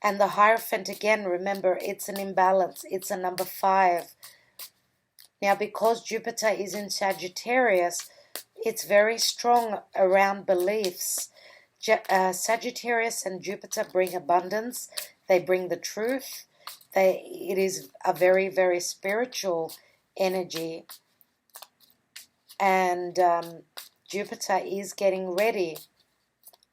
And the Hierophant, again, remember, it's an imbalance. It's a number 5. Now, because Jupiter is in Sagittarius, it's very strong around beliefs. Sagittarius and Jupiter bring abundance. They bring the truth. It is a very, very spiritual energy. And Jupiter is getting ready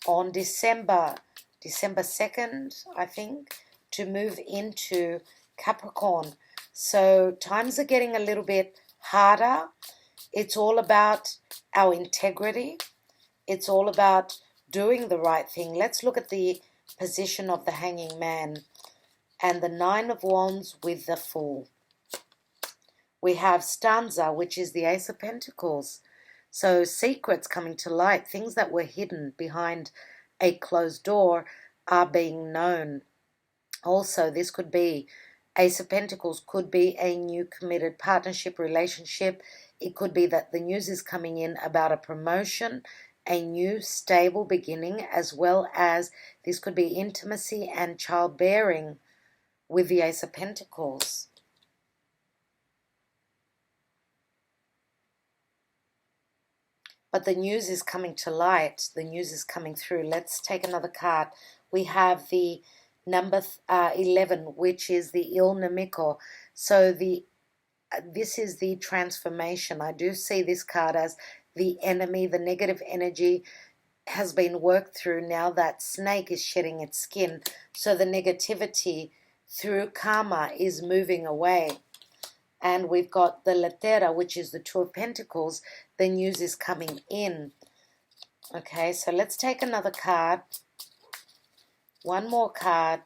on December 2nd, I think, to move into Capricorn. So times are getting a little bit harder. It's all about our integrity. It's all about doing the right thing. Let's look at the position of the Hanging Man and the 9 of Wands with the Fool. We have stanza, which is the Ace of Pentacles. So secrets coming to light, things that were hidden behind a closed door are being known. Also, this could be, Ace of Pentacles could be a new committed partnership, relationship. It could be that the news is coming in about a promotion, a new stable beginning, as well as this could be intimacy and childbearing with the Ace of Pentacles. But the news is coming to light. The news is coming through. Let's take another card. We have the number 11, which is the Il Nemico. So this is the transformation. I do see this card as the enemy. The negative energy has been worked through. Now that snake is shedding its skin. So the negativity through karma is moving away. And we've got the Lettera, which is the 2 of Pentacles. The news is coming in. Okay, so let's take another card. One more card.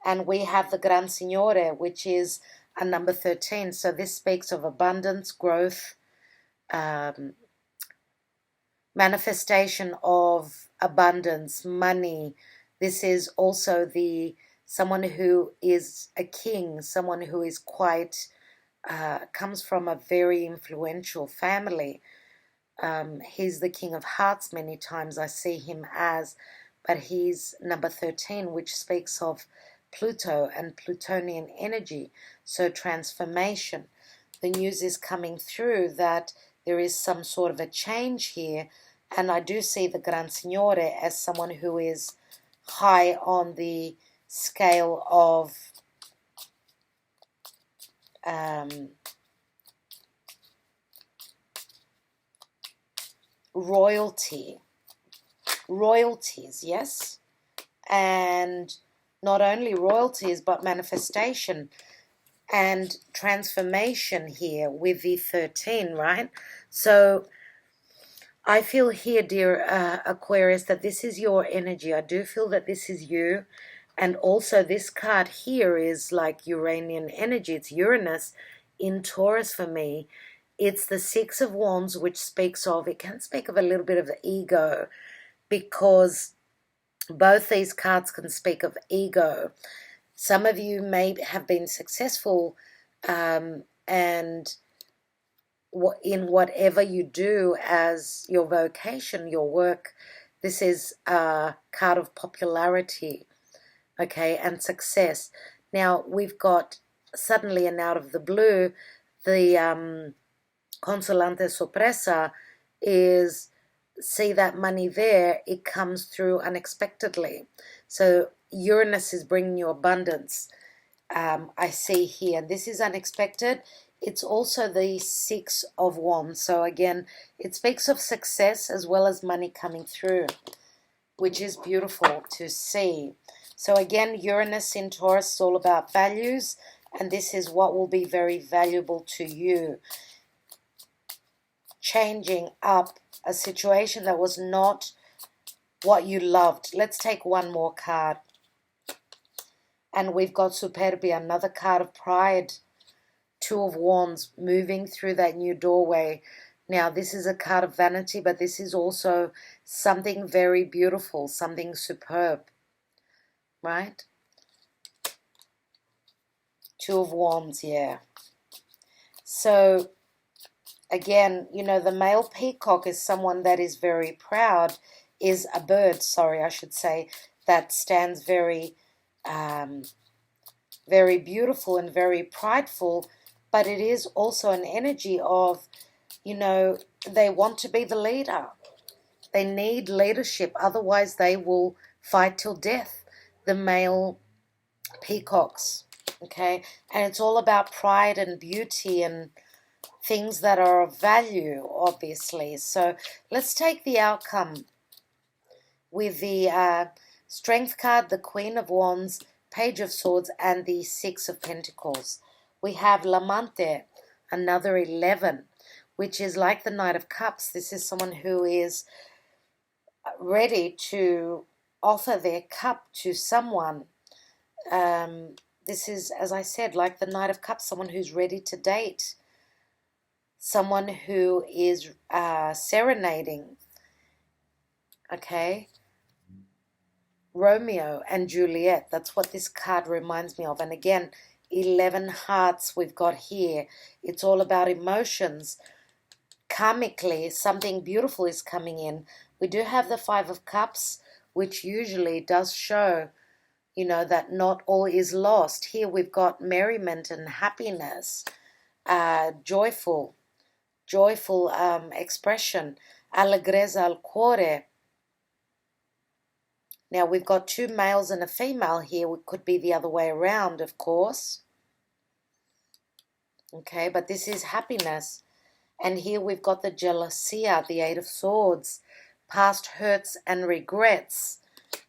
And we have the Gran Signore, which is a number 13. So this speaks of abundance, growth, manifestation of abundance, money. This is also someone who is a king, someone who is quite, comes from a very influential family. He's the King of Hearts many times I see him as, but he's number 13, which speaks of Pluto and Plutonian energy. So transformation. The news is coming through that there is some sort of a change here, and I do see the Gran Signore as someone who is high on the scale of royalties, yes, and not only royalties but manifestation and transformation here with the 13, right? So I feel here, dear Aquarius, that this is your energy. I do feel that this is you. And also this card here is like Uranian energy. It's Uranus in Taurus for me. It's the 6 of Wands, which speaks of, it can speak of a little bit of the ego, because both these cards can speak of ego. Some of you may have been successful and in whatever you do as your vocation, your work. This is a card of popularity, okay, and success. Now, we've got suddenly and out of the blue, the Consolante Sorpresa is, see that money there, it comes through unexpectedly. So Uranus is bringing you abundance. I see here, this is unexpected. It's also the 6 of Wands. So again, it speaks of success as well as money coming through, which is beautiful to see. So again, Uranus in Taurus is all about values, and this is what will be very valuable to you. Changing up a situation that was not what you loved. Let's take one more card. And we've got Superbia, another card of pride. 2 of Wands, moving through that new doorway. Now, this is a card of vanity, but this is also something very beautiful, something superb, right? 2 of Wands, yeah. So, again, you know, the male peacock is someone that is very proud. is a bird, sorry, I should say, that stands very, very beautiful and very prideful, but it is also an energy of, you know, they want to be the leader. They need leadership, otherwise they will fight till death, the male peacocks, okay? And it's all about pride and beauty and things that are of value, obviously. So let's take the outcome with the Strength card, the Queen of Wands, Page of Swords, and the Six of Pentacles. We have L'Amante, another 11, which is like the Knight of Cups. This is someone who is ready to offer their cup to someone. This is, as I said, like the Knight of Cups, someone who's ready to date, someone who is serenading, okay? Romeo and Juliet, that's what this card reminds me of. And again, 11 hearts we've got here. It's all about emotions. Karmically, something beautiful is coming in. We do have the Five of Cups, which usually does show, you know, that not all is lost. Here we've got merriment and happiness, joyful expression, allegrezza al cuore. Now we've got two males and a female here. It could be the other way around, of course. Okay, but this is happiness. And here we've got the jealousy, the Eight of Swords, past hurts and regrets.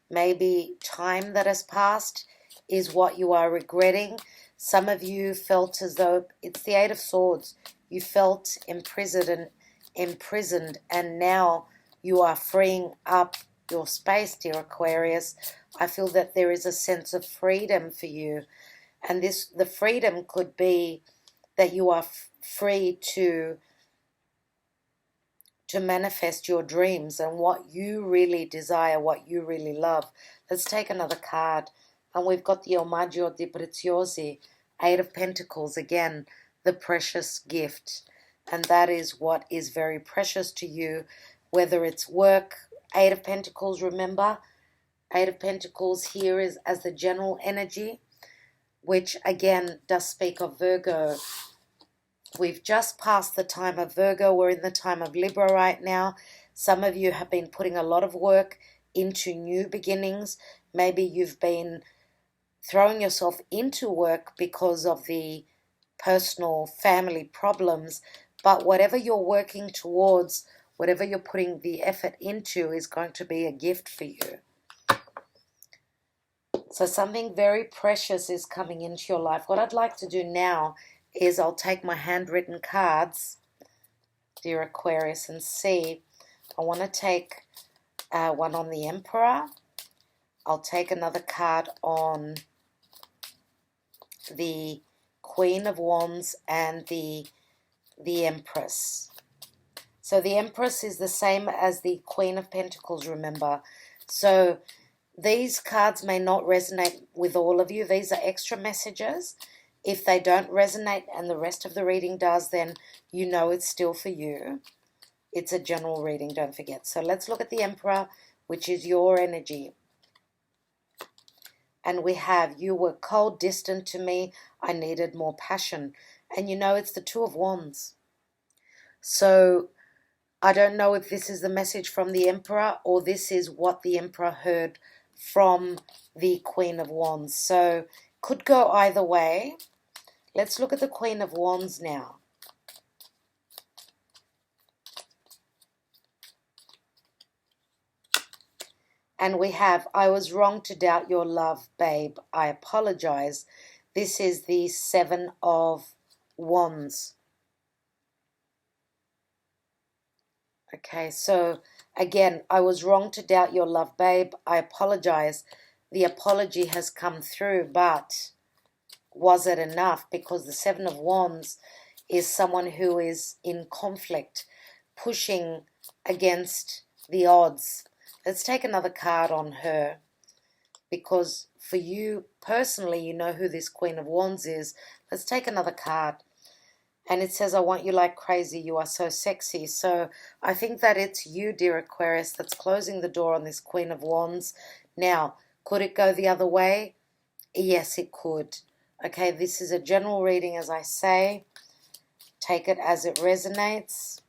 Maybe time that has passed is what you are regretting. Some of you felt as though it's the Eight of Swords. You felt imprisoned, and now you are freeing up your space, dear Aquarius. I feel that there is a sense of freedom for you. And the freedom could be that you are free to manifest your dreams and what you really desire, what you really love. Let's take another card. And we've got the Omaggio di Preziosi, Eight of Pentacles, again, the precious gift. And that is what is very precious to you, whether it's work. Eight of Pentacles, remember? Eight of Pentacles here is as the general energy, which again does speak of Virgo. We've just passed the time of Virgo. We're in the time of Libra right now. Some of you have been putting a lot of work into new beginnings. Maybe you've been throwing yourself into work because of the personal family problems. But whatever you're working towards, whatever you're putting the effort into is going to be a gift for you. So something very precious is coming into your life. What I'd like to do now is I'll take my handwritten cards, dear Aquarius, and see. I want to take one on the Emperor. I'll take another card on the Queen of Wands and the Empress. So the Empress is the same as the Queen of Pentacles, remember. So these cards may not resonate with all of you. These are extra messages. If they don't resonate and the rest of the reading does, then you know it's still for you. It's a general reading, don't forget. So let's look at the Emperor, which is your energy. And we have, you were cold, distant to me. I needed more passion. And you know it's the Two of Wands. So I don't know if this is the message from the Emperor or this is what the Emperor heard from the Queen of Wands. So could go either way. Let's look at the Queen of Wands now. And we have, I was wrong to doubt your love, babe. I apologize. This is the Seven of Wands. Okay, so again, I was wrong to doubt your love, babe. I apologize. The apology has come through, but was it enough? Because the Seven of Wands is someone who is in conflict, pushing against the odds. Let's take another card on her, because for you personally, you know who this Queen of Wands is. Let's take another card. And it says, I want you like crazy. You are so sexy. So I think that it's you, dear Aquarius, that's closing the door on this Queen of Wands. Now, could it go the other way? Yes, it could. Okay, this is a general reading, as I say. Take it as it resonates.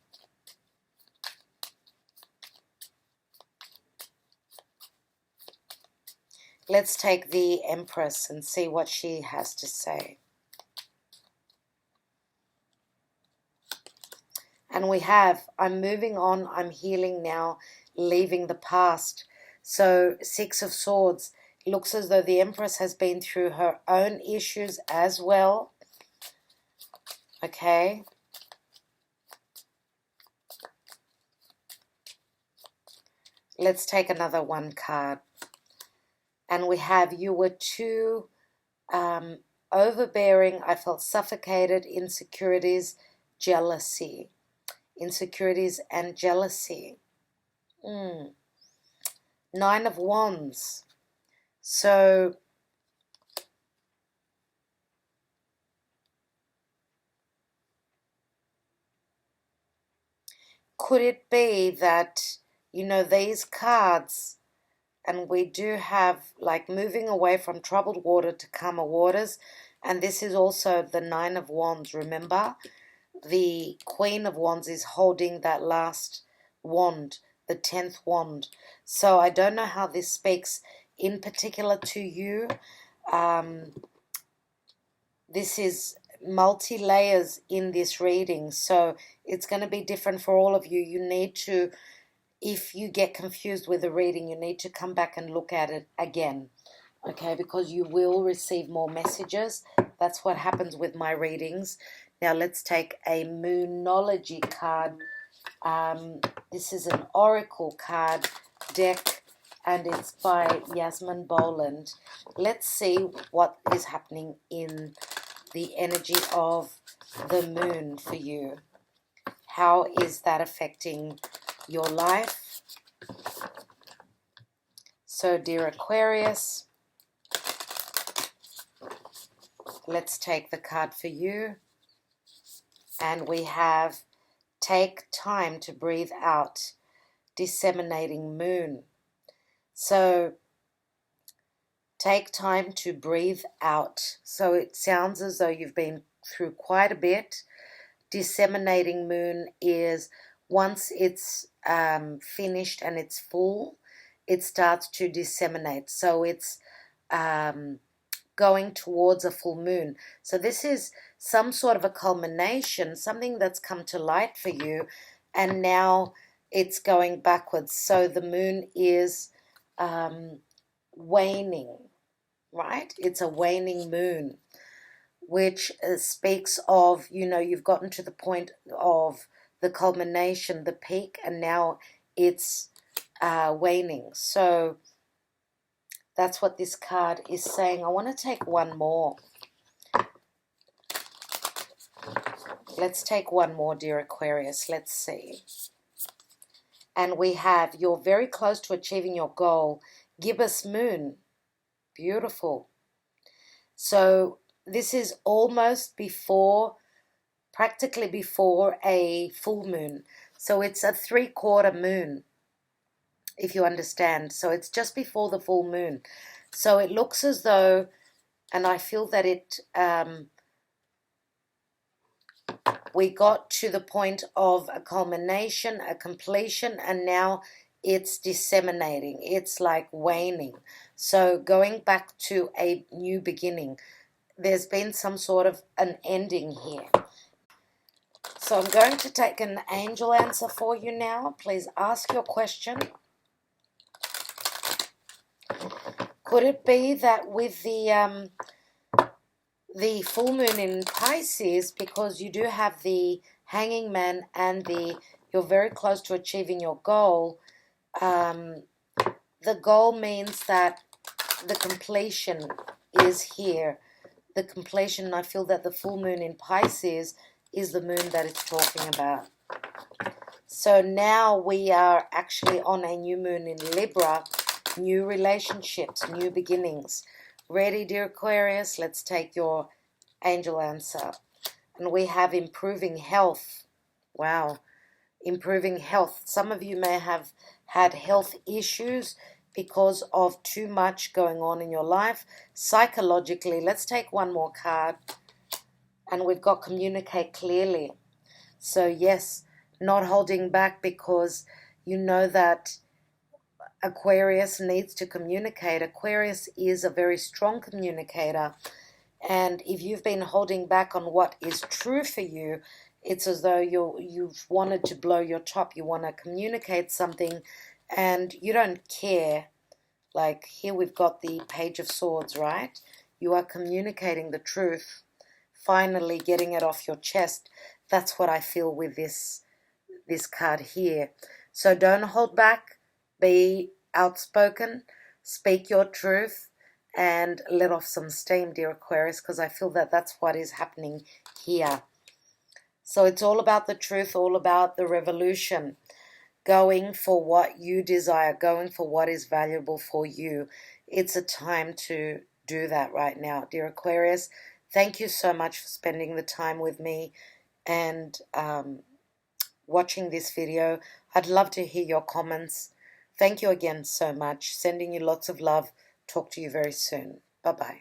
Let's take the Empress and see what she has to say. And we have, I'm moving on, I'm healing now, leaving the past. So, Six of Swords. It looks as though the Empress has been through her own issues as well. Okay. Let's take another one card. And we have, you were too overbearing. I felt suffocated, insecurities, jealousy. Insecurities and jealousy. Nine of Wands. So could it be that, you know, these cards, and we do have like moving away from troubled water to calmer waters, and this is also the Nine of Wands, remember? The Queen of Wands is holding that last wand, the 10th wand. So I don't know how this speaks in particular to you. This is multi-layers in this reading, so it's going to be different for all of you. You need to, if you get confused with the reading, you need to come back and look at it again, okay, because you will receive more messages. That's what happens with my readings. Now let's take a Moonology card. This is an Oracle card deck, and it's by Yasmin Boland. Let's see what is happening in the energy of the moon for you. How is that affecting your life? So, dear Aquarius, let's take the card for you. And we have, take time to breathe out, disseminating moon. So, take time to breathe out. So it sounds as though you've been through quite a bit. Disseminating moon is once it's finished and it's full, it starts to disseminate. So it's going towards a full moon. So this is some sort of a culmination, something that's come to light for you, and now it's going backwards. So the moon is waning, right? It's a waning moon, which speaks of, you know, you've gotten to the point of the culmination, the peak, and now it's waning. So that's what this card is saying. I want to take one more. Let's take one more, dear Aquarius. Let's see. And we have, you're very close to achieving your goal. Gibbous moon. Beautiful. So this is almost before, practically before a full moon. So it's a 3/4 moon, if you understand. So it's just before the full moon. So it looks as though, and I feel that it, we got to the point of a culmination, a completion, and now it's disseminating. It's like waning. So going back to a new beginning. There's been some sort of an ending here. So I'm going to take an angel answer for you now. Please ask your question. Could it be that with the full moon in Pisces, because you do have the Hanging Man and you're very close to achieving your goal, the goal means that the completion is here. The completion, I feel that the full moon in Pisces is the moon that it's talking about. So now we are actually on a new moon in Libra, new relationships, new beginnings. Ready, dear Aquarius? Let's take your angel answer. And we have improving health. Wow. Improving health. Some of you may have had health issues because of too much going on in your life. Psychologically, let's take one more card. And we've got communicate clearly. So yes, not holding back, because you know that Aquarius needs to communicate. Aquarius is a very strong communicator. And if you've been holding back on what is true for you, it's as though you've wanted to blow your top. You want to communicate something and you don't care. Like here we've got the Page of Swords, right? You are communicating the truth, finally getting it off your chest. That's what I feel with this card here. So don't hold back. Be outspoken. Speak your truth. And let off some steam, dear Aquarius, because I feel that that's what is happening here. So it's all about the truth, all about the revolution, going for what you desire, going for what is valuable for you. It's a time to do that right now, dear Aquarius. Thank you so much for spending the time with me and watching this video. I'd love to hear your comments. Thank you again so much. Sending you lots of love. Talk to you very soon. Bye-bye.